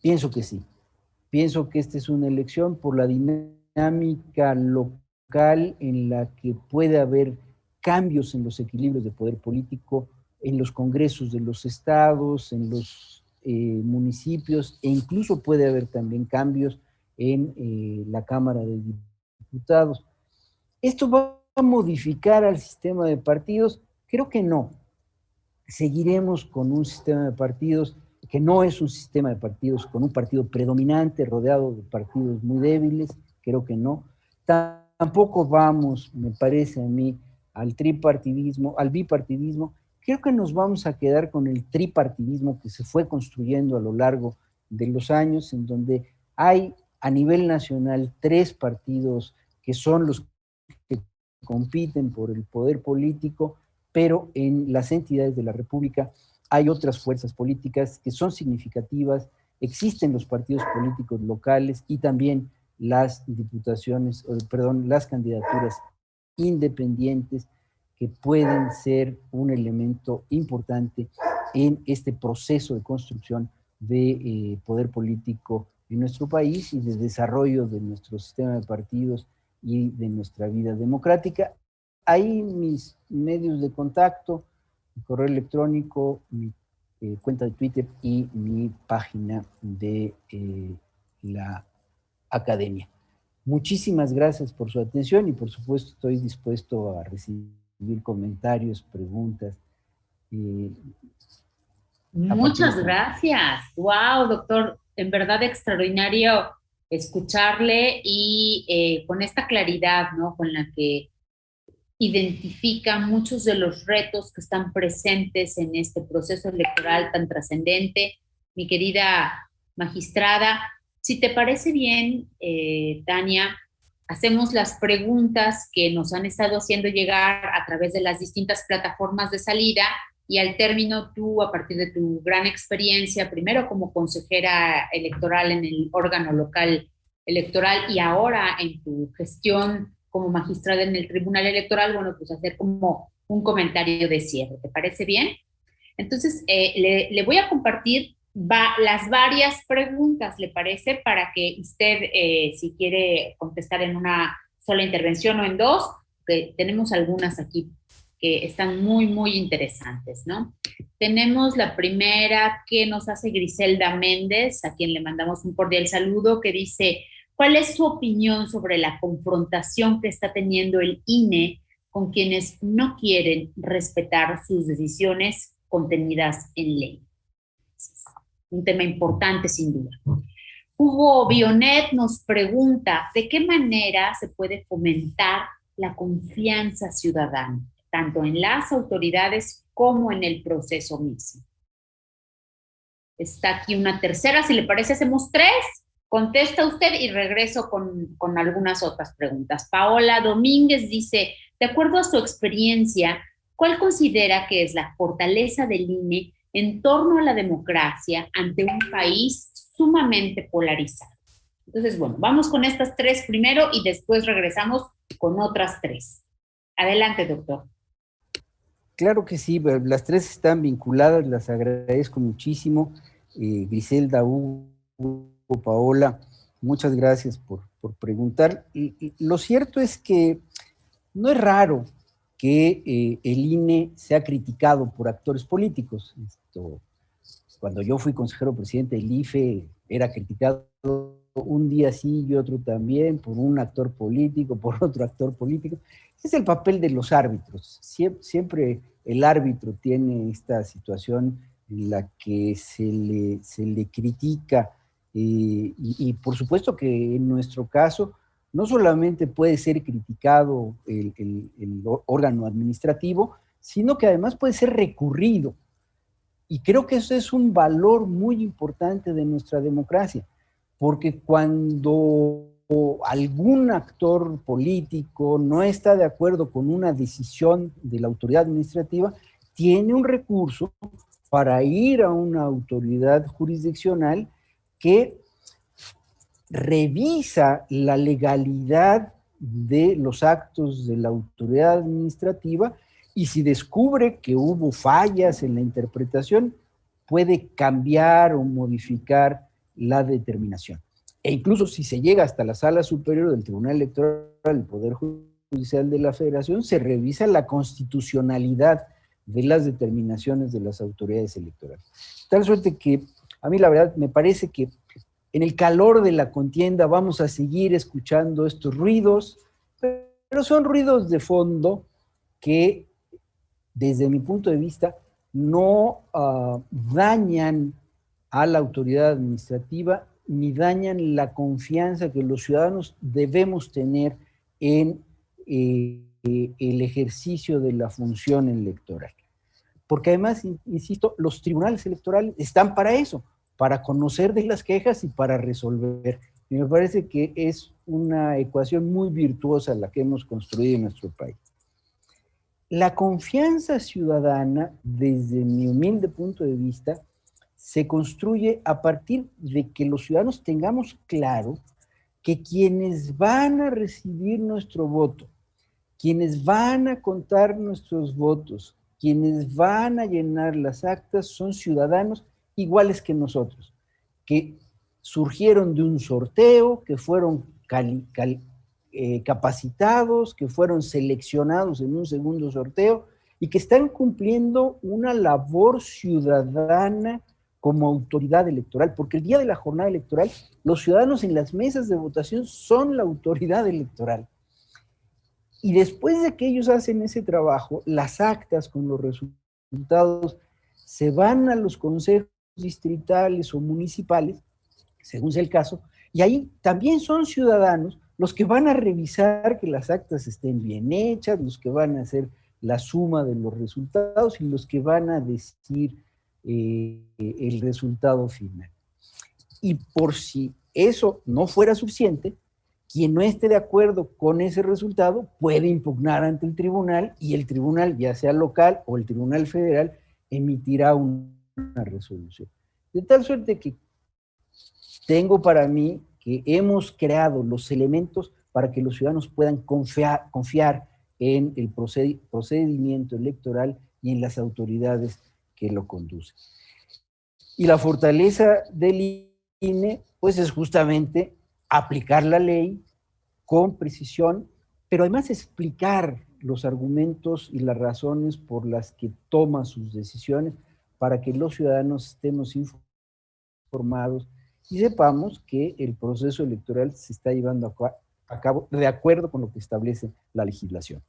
Pienso que sí. Pienso que esta es una elección por la dinámica local en la que puede haber cambios en los equilibrios de poder político, en los congresos de los estados, en los municipios, e incluso puede haber también cambios en la Cámara de Diputados. ¿Esto va a modificar al sistema de partidos? Creo que no. Seguiremos con un sistema de partidos que no es un sistema de partidos con un partido predominante rodeado de partidos muy débiles, creo que no. Tampoco vamos, me parece a mí, al tripartidismo, al bipartidismo. Creo que nos vamos a quedar con el tripartidismo que se fue construyendo a lo largo de los años, en donde hay a nivel nacional 3 partidos que son los que compiten por el poder político, pero en las entidades de la República hay otras fuerzas políticas que son significativas, existen los partidos políticos locales y también las diputaciones, las candidaturas independientes que pueden ser un elemento importante en este proceso de construcción de poder político en nuestro país y de desarrollo de nuestro sistema de partidos y de nuestra vida democrática. Ahí mis medios de contacto, mi correo electrónico, mi cuenta de Twitter y mi página de la academia. Muchísimas gracias por su atención y por supuesto estoy dispuesto a recibir comentarios, preguntas. Muchas gracias. Wow, doctor, en verdad extraordinario escucharle y con esta claridad, ¿no? Con la que identifica muchos de los retos que están presentes en este proceso electoral tan trascendente. Mi querida magistrada, si te parece bien, Tania, hacemos las preguntas que nos han estado haciendo llegar a través de las distintas plataformas de salida y al término tú, a partir de tu gran experiencia, primero como consejera electoral en el órgano local electoral y ahora en tu gestión como magistrada en el Tribunal Electoral, bueno, pues hacer como un comentario de cierre. ¿Te parece bien? Entonces, le voy a compartir las varias preguntas, ¿le parece? Para que usted, si quiere contestar en una sola intervención o en dos, que tenemos algunas aquí que están muy, muy interesantes, ¿no? Tenemos la primera que nos hace Griselda Méndez, a quien le mandamos un cordial saludo, que dice: ¿cuál es su opinión sobre la confrontación que está teniendo el INE con quienes no quieren respetar sus decisiones contenidas en ley? Un tema importante, sin duda. Hugo Bionet nos pregunta: ¿de qué manera se puede fomentar la confianza ciudadana, tanto en las autoridades como en el proceso mismo? Está aquí una tercera, si le parece hacemos 3. Contesta usted y regreso con algunas otras preguntas. Paola Domínguez dice: de acuerdo a su experiencia, ¿cuál considera que es la fortaleza del INE en torno a la democracia ante un país sumamente polarizado? Entonces, bueno, vamos con estas 3 primero y después regresamos con otras 3. Adelante, doctor. Claro que sí, las 3 están vinculadas, las agradezco muchísimo. Griselda, Hugo, Paola, Muchas gracias por preguntar. Y lo cierto es que no es raro que el INE sea criticado por actores políticos. Cuando yo fui consejero presidente del IFE, era criticado un día sí y otro también, por un actor político, por otro actor político. Es el papel de los árbitros. Siempre el árbitro tiene esta situación en la que se le critica, y por supuesto que en nuestro caso no solamente puede ser criticado el órgano administrativo, sino que además puede ser recurrido. Y creo que eso es un valor muy importante de nuestra democracia, porque cuando algún actor político no está de acuerdo con una decisión de la autoridad administrativa, tiene un recurso para ir a una autoridad jurisdiccional que revisa la legalidad de los actos de la autoridad administrativa, y si descubre que hubo fallas en la interpretación, puede cambiar o modificar la determinación. E incluso si se llega hasta la Sala Superior del Tribunal Electoral del Poder Judicial de la Federación, se revisa la constitucionalidad de las determinaciones de las autoridades electorales. Tal suerte que a mí la verdad me parece que en el calor de la contienda vamos a seguir escuchando estos ruidos, pero son ruidos de fondo que, desde mi punto de vista, no dañan a la autoridad administrativa ni dañan la confianza que los ciudadanos debemos tener en el ejercicio de la función electoral. Porque además, insisto, los tribunales electorales están para eso, para conocer de las quejas y para resolver. Y me parece que es una ecuación muy virtuosa la que hemos construido en nuestro país. La confianza ciudadana, desde mi humilde punto de vista, se construye a partir de que los ciudadanos tengamos claro que quienes van a recibir nuestro voto, quienes van a contar nuestros votos, quienes van a llenar las actas, son ciudadanos iguales que nosotros, que surgieron de un sorteo, que fueron capacitados, que fueron seleccionados en un segundo sorteo y que están cumpliendo una labor ciudadana como autoridad electoral, porque el día de la jornada electoral, los ciudadanos en las mesas de votación son la autoridad electoral. Y después de que ellos hacen ese trabajo, las actas con los resultados se van a los consejos distritales o municipales, según sea el caso, y ahí también son ciudadanos los que van a revisar que las actas estén bien hechas, los que van a hacer la suma de los resultados y los que van a decir el resultado final. Y por si eso no fuera suficiente, quien no esté de acuerdo con ese resultado puede impugnar ante el tribunal, y el tribunal, ya sea local o el tribunal federal, emitirá una resolución. De tal suerte que tengo para mí que hemos creado los elementos para que los ciudadanos puedan confiar en el procedimiento electoral y en las autoridades que lo conducen. Y la fortaleza del INE, pues, es justamente aplicar la ley con precisión, pero además explicar los argumentos y las razones por las que toma sus decisiones, para que los ciudadanos estemos informados y sepamos que el proceso electoral se está llevando a cabo de acuerdo con lo que establece la legislación.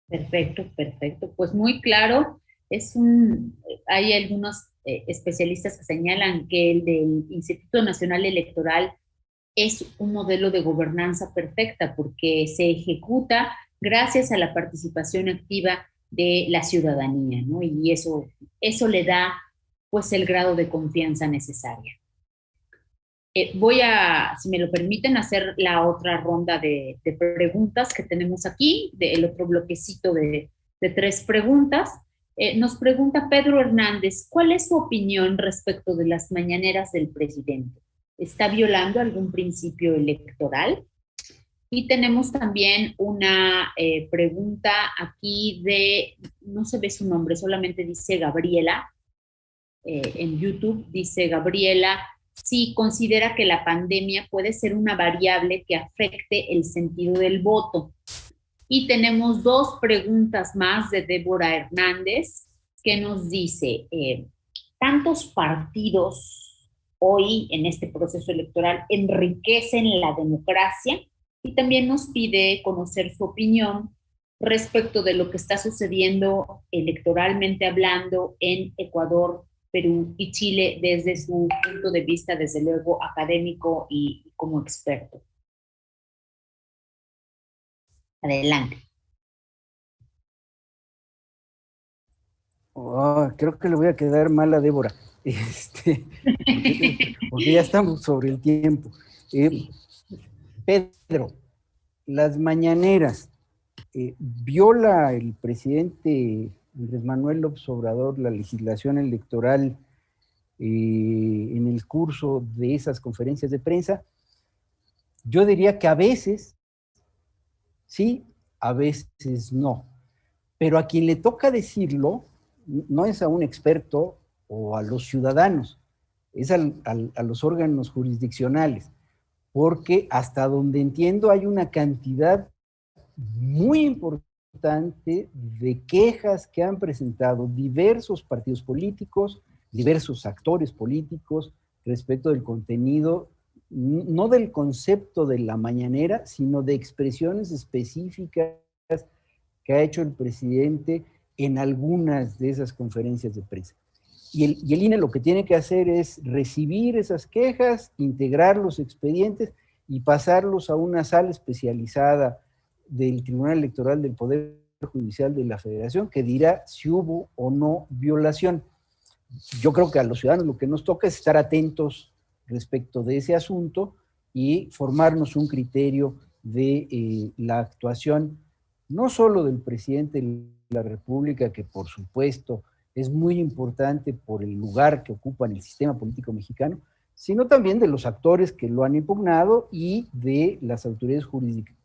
Perfecto, perfecto. Pues muy claro. Hay algunos especialistas que señalan que el del Instituto Nacional Electoral es un modelo de gobernanza perfecta, porque se ejecuta gracias a la participación activa de la ciudadanía, ¿no? Y eso le da, pues, el grado de confianza necesaria. Voy a, si me lo permiten, hacer la otra ronda de preguntas que tenemos aquí, el otro bloquecito de 3 preguntas. Nos pregunta Pedro Hernández, ¿cuál es su opinión respecto de las mañaneras del presidente? ¿Está violando algún principio electoral? Y tenemos también una pregunta aquí de, no se ve su nombre, solamente dice Gabriela, en YouTube dice Gabriela si considera que la pandemia puede ser una variable que afecte el sentido del voto. Y tenemos dos preguntas más de Débora Hernández, que nos dice, ¿tantos partidos hoy en este proceso electoral enriquecen la democracia? Y también nos pide conocer su opinión respecto de lo que está sucediendo electoralmente hablando en Ecuador, Perú y Chile desde su punto de vista, desde luego, académico y como experto. Adelante. Creo que le voy a quedar mal a Débora, porque ya estamos sobre el tiempo. Pedro, las mañaneras, ¿viola el presidente Andrés Manuel López Obrador la legislación electoral en el curso de esas conferencias de prensa? Yo diría que a veces sí, a veces no. Pero a quien le toca decirlo no es a un experto o a los ciudadanos, es a los órganos jurisdiccionales, porque hasta donde entiendo hay una cantidad muy importante de quejas que han presentado diversos partidos políticos, diversos actores políticos respecto del contenido, no del concepto de la mañanera, sino de expresiones específicas que ha hecho el presidente en algunas de esas conferencias de prensa. Y el INE lo que tiene que hacer es recibir esas quejas, integrar los expedientes y pasarlos a una sala especializada del Tribunal Electoral del Poder Judicial de la Federación que dirá si hubo o no violación. Yo creo que a los ciudadanos lo que nos toca es estar atentos respecto de ese asunto y formarnos un criterio de la actuación no solo del presidente de la República, que por supuesto es muy importante por el lugar que ocupa en el sistema político mexicano, sino también de los actores que lo han impugnado y de las autoridades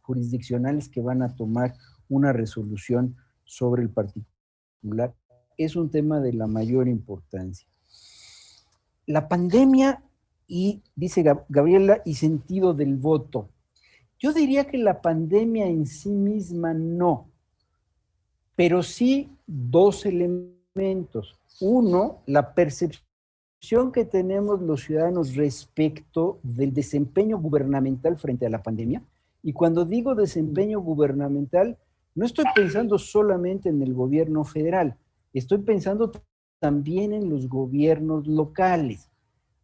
jurisdiccionales que van a tomar una resolución sobre el particular. Es un tema de la mayor importancia. La pandemia y, dice Gabriela, y sentido del voto. Yo diría que la pandemia en sí misma no, pero sí dos elementos. Uno, la percepción que tenemos los ciudadanos respecto del desempeño gubernamental frente a la pandemia. Y cuando digo desempeño gubernamental, no estoy pensando solamente en el gobierno federal, estoy pensando también en los gobiernos locales.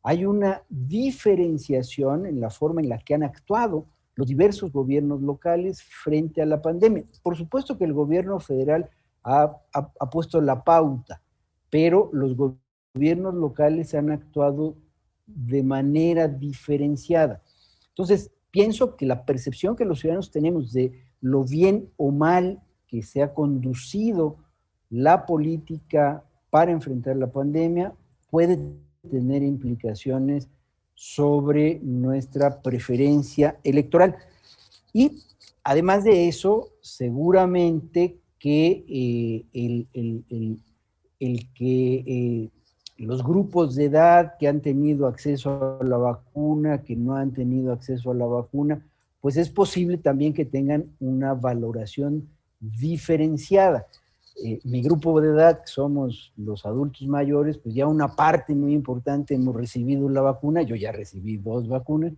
Hay una diferenciación en la forma en la que han actuado los diversos gobiernos locales frente a la pandemia. Por supuesto que el gobierno federal ha puesto la pauta, pero los gobiernos locales han actuado de manera diferenciada. Entonces, pienso que la percepción que los ciudadanos tenemos de lo bien o mal que se ha conducido la política para enfrentar la pandemia puede tener implicaciones sobre nuestra preferencia electoral. Y además de eso, seguramente que los grupos de edad que han tenido acceso a la vacuna, que no han tenido acceso a la vacuna, pues es posible también que tengan una valoración diferenciada. Mi grupo de edad, que somos los adultos mayores, pues ya una parte muy importante hemos recibido la vacuna, yo ya recibí 2 vacunas.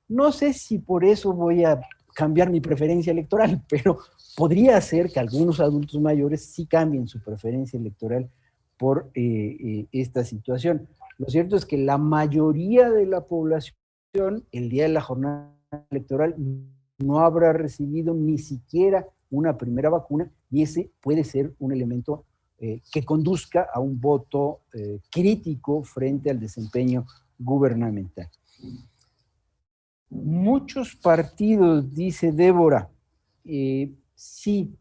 No sé si por eso voy a cambiar mi preferencia electoral, pero podría ser que algunos adultos mayores sí cambien su preferencia electoral por esta situación. Lo cierto es que la mayoría de la población, el día de la jornada electoral, no habrá recibido ni siquiera una primera vacuna, y ese puede ser un elemento que conduzca a un voto crítico frente al desempeño gubernamental. Muchos partidos, dice Débora, sí.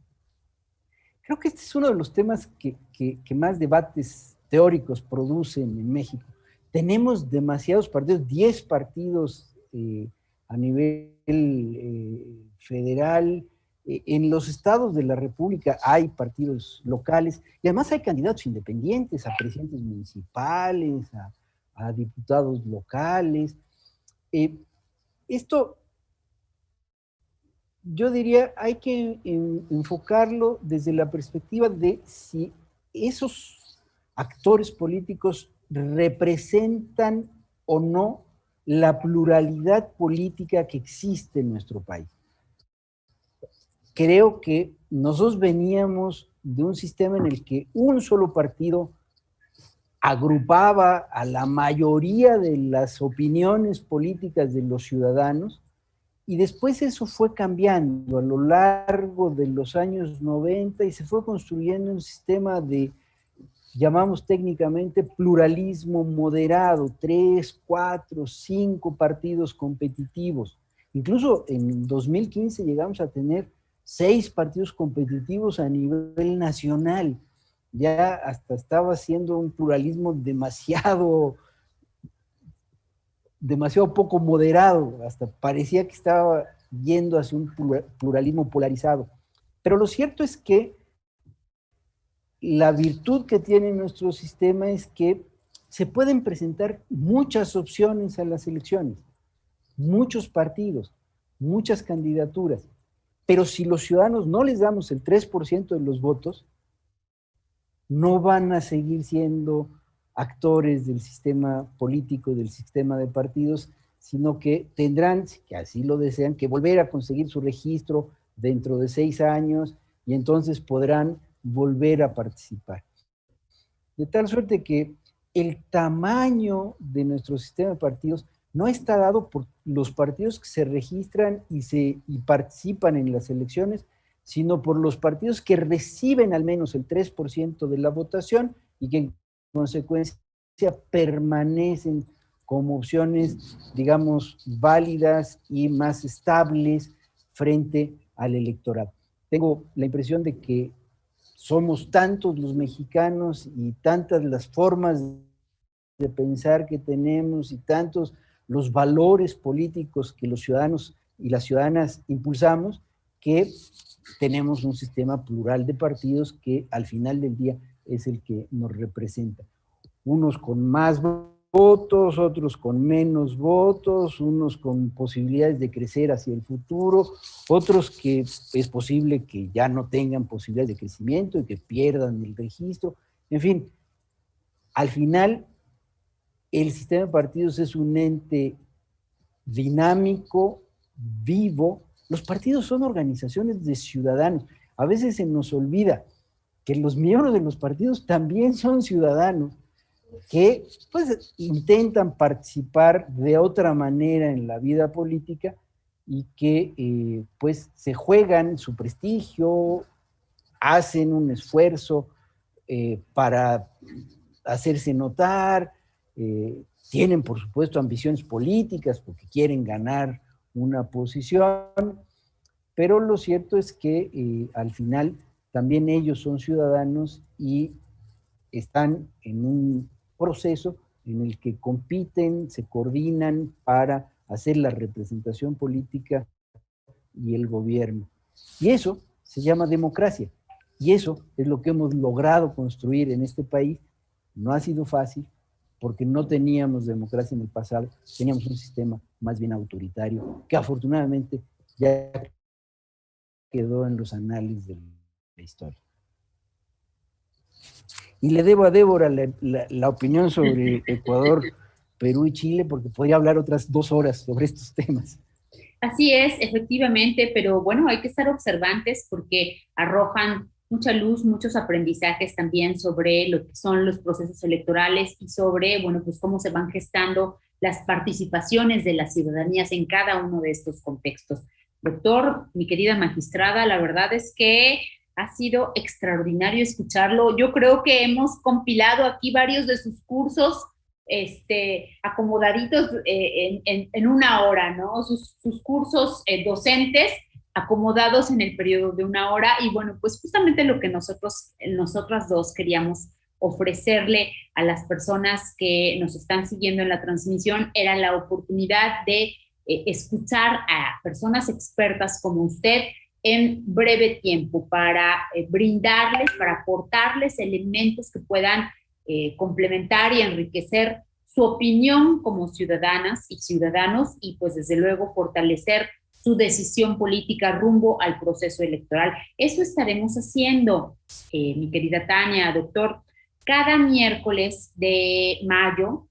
Creo que este es uno de los temas que más debates teóricos producen en México. Tenemos demasiados partidos, 10 partidos a nivel federal. En los estados de la República hay partidos locales y además hay candidatos independientes a presidentes municipales, a diputados locales. Esto, yo diría, hay que enfocarlo desde la perspectiva de si esos actores políticos representan o no la pluralidad política que existe en nuestro país. Creo que nosotros veníamos de un sistema en el que un solo partido agrupaba a la mayoría de las opiniones políticas de los ciudadanos, y después eso fue cambiando a lo largo de los años 90 y se fue construyendo un sistema de, llamamos técnicamente, pluralismo moderado, 3, 4, 5 partidos competitivos. Incluso en 2015 llegamos a tener 6 partidos competitivos a nivel nacional. Ya hasta estaba siendo un pluralismo demasiado poco moderado, hasta parecía que estaba yendo hacia un pluralismo polarizado. Pero lo cierto es que la virtud que tiene nuestro sistema es que se pueden presentar muchas opciones a las elecciones, muchos partidos, muchas candidaturas, pero si los ciudadanos no les damos el 3% de los votos, no van a seguir siendo actores del sistema político, del sistema de partidos, sino que tendrán, que así lo desean, que volver a conseguir su registro dentro de 6 años y entonces podrán volver a participar. De tal suerte que el tamaño de nuestro sistema de partidos no está dado por los partidos que se registran y participan en las elecciones, sino por los partidos que reciben al menos el 3% de la votación y que en consecuencia permanecen como opciones, digamos, válidas y más estables frente al electorado. Tengo la impresión de que somos tantos los mexicanos y tantas las formas de pensar que tenemos y tantos los valores políticos que los ciudadanos y las ciudadanas impulsamos, que tenemos un sistema plural de partidos que al final del día es el que nos representa. Unos con más votos, otros con menos votos, unos con posibilidades de crecer hacia el futuro, otros que es posible que ya no tengan posibilidades de crecimiento y que pierdan el registro. En fin, al final el sistema de partidos es un ente dinámico, vivo. Los partidos son organizaciones de ciudadanos. A veces se nos olvida que los miembros de los partidos también son ciudadanos que pues intentan participar de otra manera en la vida política y que pues se juegan su prestigio, hacen un esfuerzo para hacerse notar, tienen por supuesto ambiciones políticas porque quieren ganar una posición, pero lo cierto es que al final también ellos son ciudadanos y están en un proceso en el que compiten, se coordinan para hacer la representación política y el gobierno. Y eso se llama democracia. Y eso es lo que hemos logrado construir en este país. No ha sido fácil porque no teníamos democracia en el pasado, teníamos un sistema más bien autoritario que afortunadamente ya quedó en los anales de la historia. Y le debo a Débora la opinión sobre Ecuador, Perú y Chile, porque podría hablar otras 2 horas sobre estos temas. Así es, efectivamente, pero bueno, hay que estar observantes porque arrojan mucha luz, muchos aprendizajes también sobre lo que son los procesos electorales y sobre, bueno, pues cómo se van gestando las participaciones de las ciudadanías en cada uno de estos contextos. Doctor, mi querida magistrada, la verdad es que ha sido extraordinario escucharlo. Yo creo que hemos compilado aquí varios de sus cursos acomodaditos en 1 hora, ¿no? Sus cursos docentes acomodados en el periodo de 1 hora y bueno, pues justamente lo que nosotras dos queríamos ofrecerle a las personas que nos están siguiendo en la transmisión era la oportunidad de escuchar a personas expertas como usted en breve tiempo para brindarles, para aportarles elementos que puedan complementar y enriquecer su opinión como ciudadanas y ciudadanos y pues desde luego fortalecer su decisión política rumbo al proceso electoral. Eso estaremos haciendo, mi querida Tania, doctor. Cada miércoles de mayo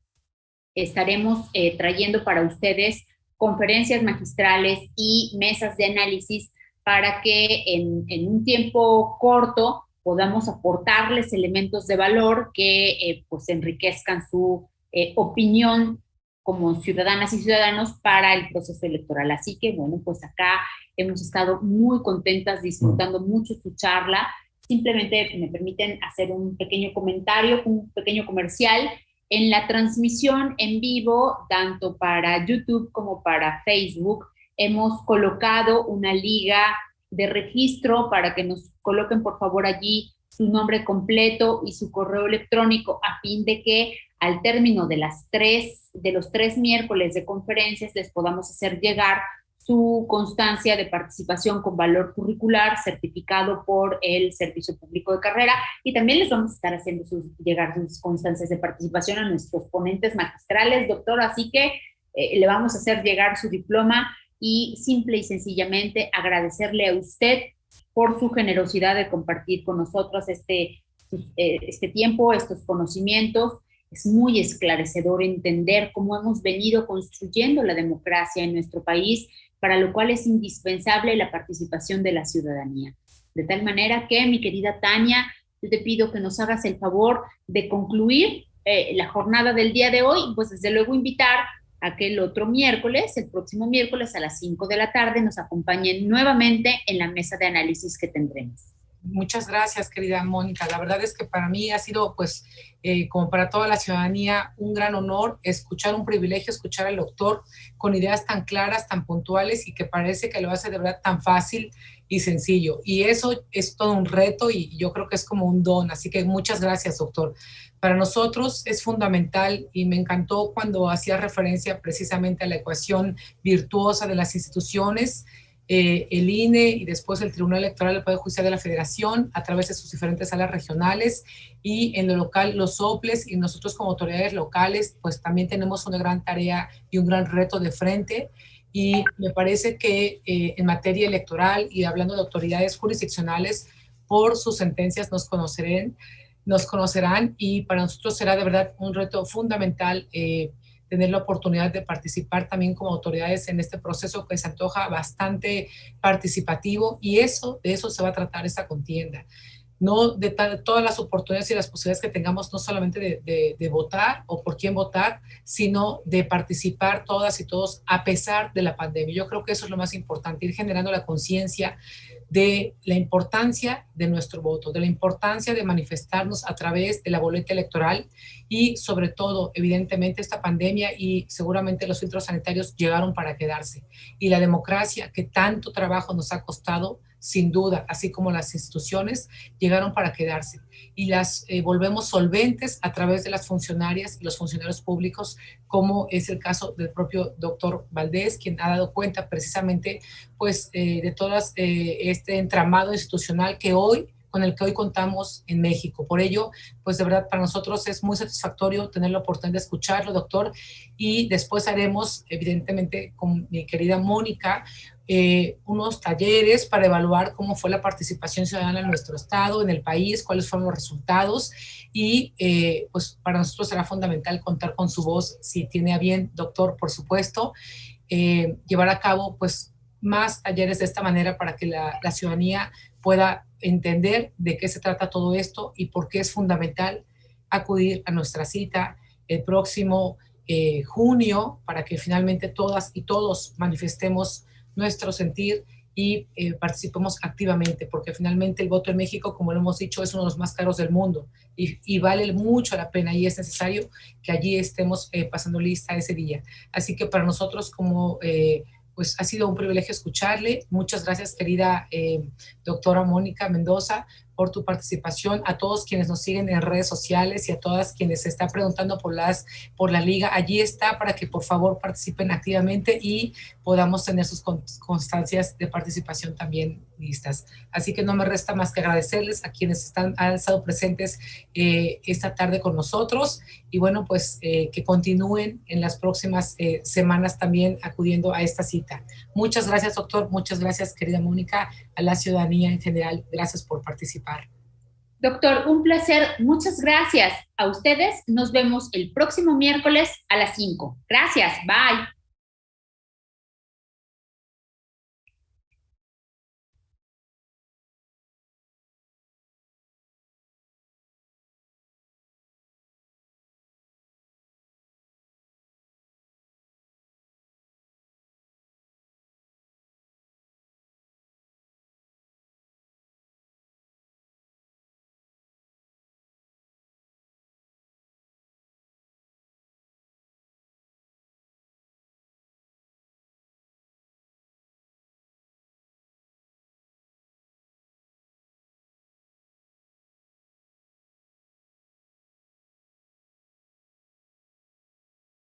estaremos trayendo para ustedes conferencias magistrales y mesas de análisis para que en un tiempo corto podamos aportarles elementos de valor que pues enriquezcan su opinión como ciudadanas y ciudadanos para el proceso electoral. Así que, bueno, pues acá hemos estado muy contentas, disfrutando mucho su charla. Simplemente me permiten hacer un pequeño comentario, un pequeño comercial. En la transmisión en vivo, tanto para YouTube como para Facebook, hemos colocado una liga de registro para que nos coloquen, por favor, allí su nombre completo y su correo electrónico a fin de que al término de los 3 miércoles de conferencias les podamos hacer llegar su constancia de participación con valor curricular certificado por el Servicio Público de Carrera, y también les vamos a estar haciendo llegar sus constancias de participación a nuestros ponentes magistrales, doctor, así que le vamos a hacer llegar su diploma y simple y sencillamente agradecerle a usted por su generosidad de compartir con nosotros este tiempo, estos conocimientos. Es muy esclarecedor entender cómo hemos venido construyendo la democracia en nuestro país, para lo cual es indispensable la participación de la ciudadanía. De tal manera que, mi querida Tania, yo te pido que nos hagas el favor de concluir la jornada del día de hoy, pues desde luego invitar a que el otro miércoles, el próximo miércoles a las 5 de la tarde, nos acompañen nuevamente en la mesa de análisis que tendremos. Muchas gracias, querida Mónica. La verdad es que para mí ha sido, pues, como para toda la ciudadanía, un gran honor escuchar, un privilegio escuchar al doctor con ideas tan claras, tan puntuales y que parece que lo hace de verdad tan fácil y sencillo. Y eso es todo un reto y yo creo que es como un don. Así que muchas gracias, doctor. Para nosotros es fundamental y me encantó cuando hacía referencia precisamente a la ecuación virtuosa de las instituciones, el INE y después el Tribunal Electoral del Poder Judicial de la Federación a través de sus diferentes salas regionales, y en lo local los soples, y nosotros como autoridades locales pues también tenemos una gran tarea y un gran reto de frente. Y me parece que en materia electoral y hablando de autoridades jurisdiccionales, por sus sentencias nos conocerán, y para nosotros será de verdad un reto fundamental tener la oportunidad de participar también como autoridades en este proceso que se antoja bastante participativo, y de eso se va a tratar esta contienda. No de todas las oportunidades y las posibilidades que tengamos, no solamente de votar o por quién votar, sino de participar todas y todos a pesar de la pandemia. Yo creo que eso es lo más importante, ir generando la conciencia de la importancia de nuestro voto, de la importancia de manifestarnos a través de la boleta electoral, y sobre todo, evidentemente, esta pandemia y seguramente los filtros sanitarios llegaron para quedarse. Y la democracia, que tanto trabajo nos ha costado, sin duda, así como las instituciones, llegaron para quedarse. Y las volvemos solventes a través de las funcionarias y los funcionarios públicos, como es el caso del propio doctor Valdés, quien ha dado cuenta precisamente pues, de todas este entramado institucional con el que hoy contamos en México. Por ello, pues de verdad para nosotros es muy satisfactorio tener la oportunidad de escucharlo, doctor, y después haremos, evidentemente, con mi querida Mónica, unos talleres para evaluar cómo fue la participación ciudadana en nuestro estado, en el país, cuáles fueron los resultados, y pues para nosotros será fundamental contar con su voz, si tiene a bien, doctor, por supuesto, llevar a cabo pues más talleres de esta manera para que la ciudadanía pueda entender de qué se trata todo esto y por qué es fundamental acudir a nuestra cita el próximo junio, para que finalmente todas y todos manifestemos nuestro sentir y participemos activamente, porque finalmente el voto en México, como lo hemos dicho, es uno de los más caros del mundo y vale mucho la pena, y es necesario que allí estemos pasando lista ese día. Así que para nosotros pues ha sido un privilegio escucharle. Muchas gracias, querida doctora Mónica Mendoza, por tu participación, a todos quienes nos siguen en redes sociales y a todas quienes se están preguntando por la liga. Allí está para que por favor participen activamente y podamos tener sus constancias de participación también listas. Así que no me resta más que agradecerles a quienes han estado presentes esta tarde con nosotros y bueno, pues que continúen en las próximas semanas también acudiendo a esta cita. Muchas gracias, doctor. Muchas gracias, querida Mónica, a la ciudadanía en general. Gracias por participar. Doctor, un placer. Muchas gracias. A ustedes nos vemos el próximo miércoles a las 5. Gracias. Bye.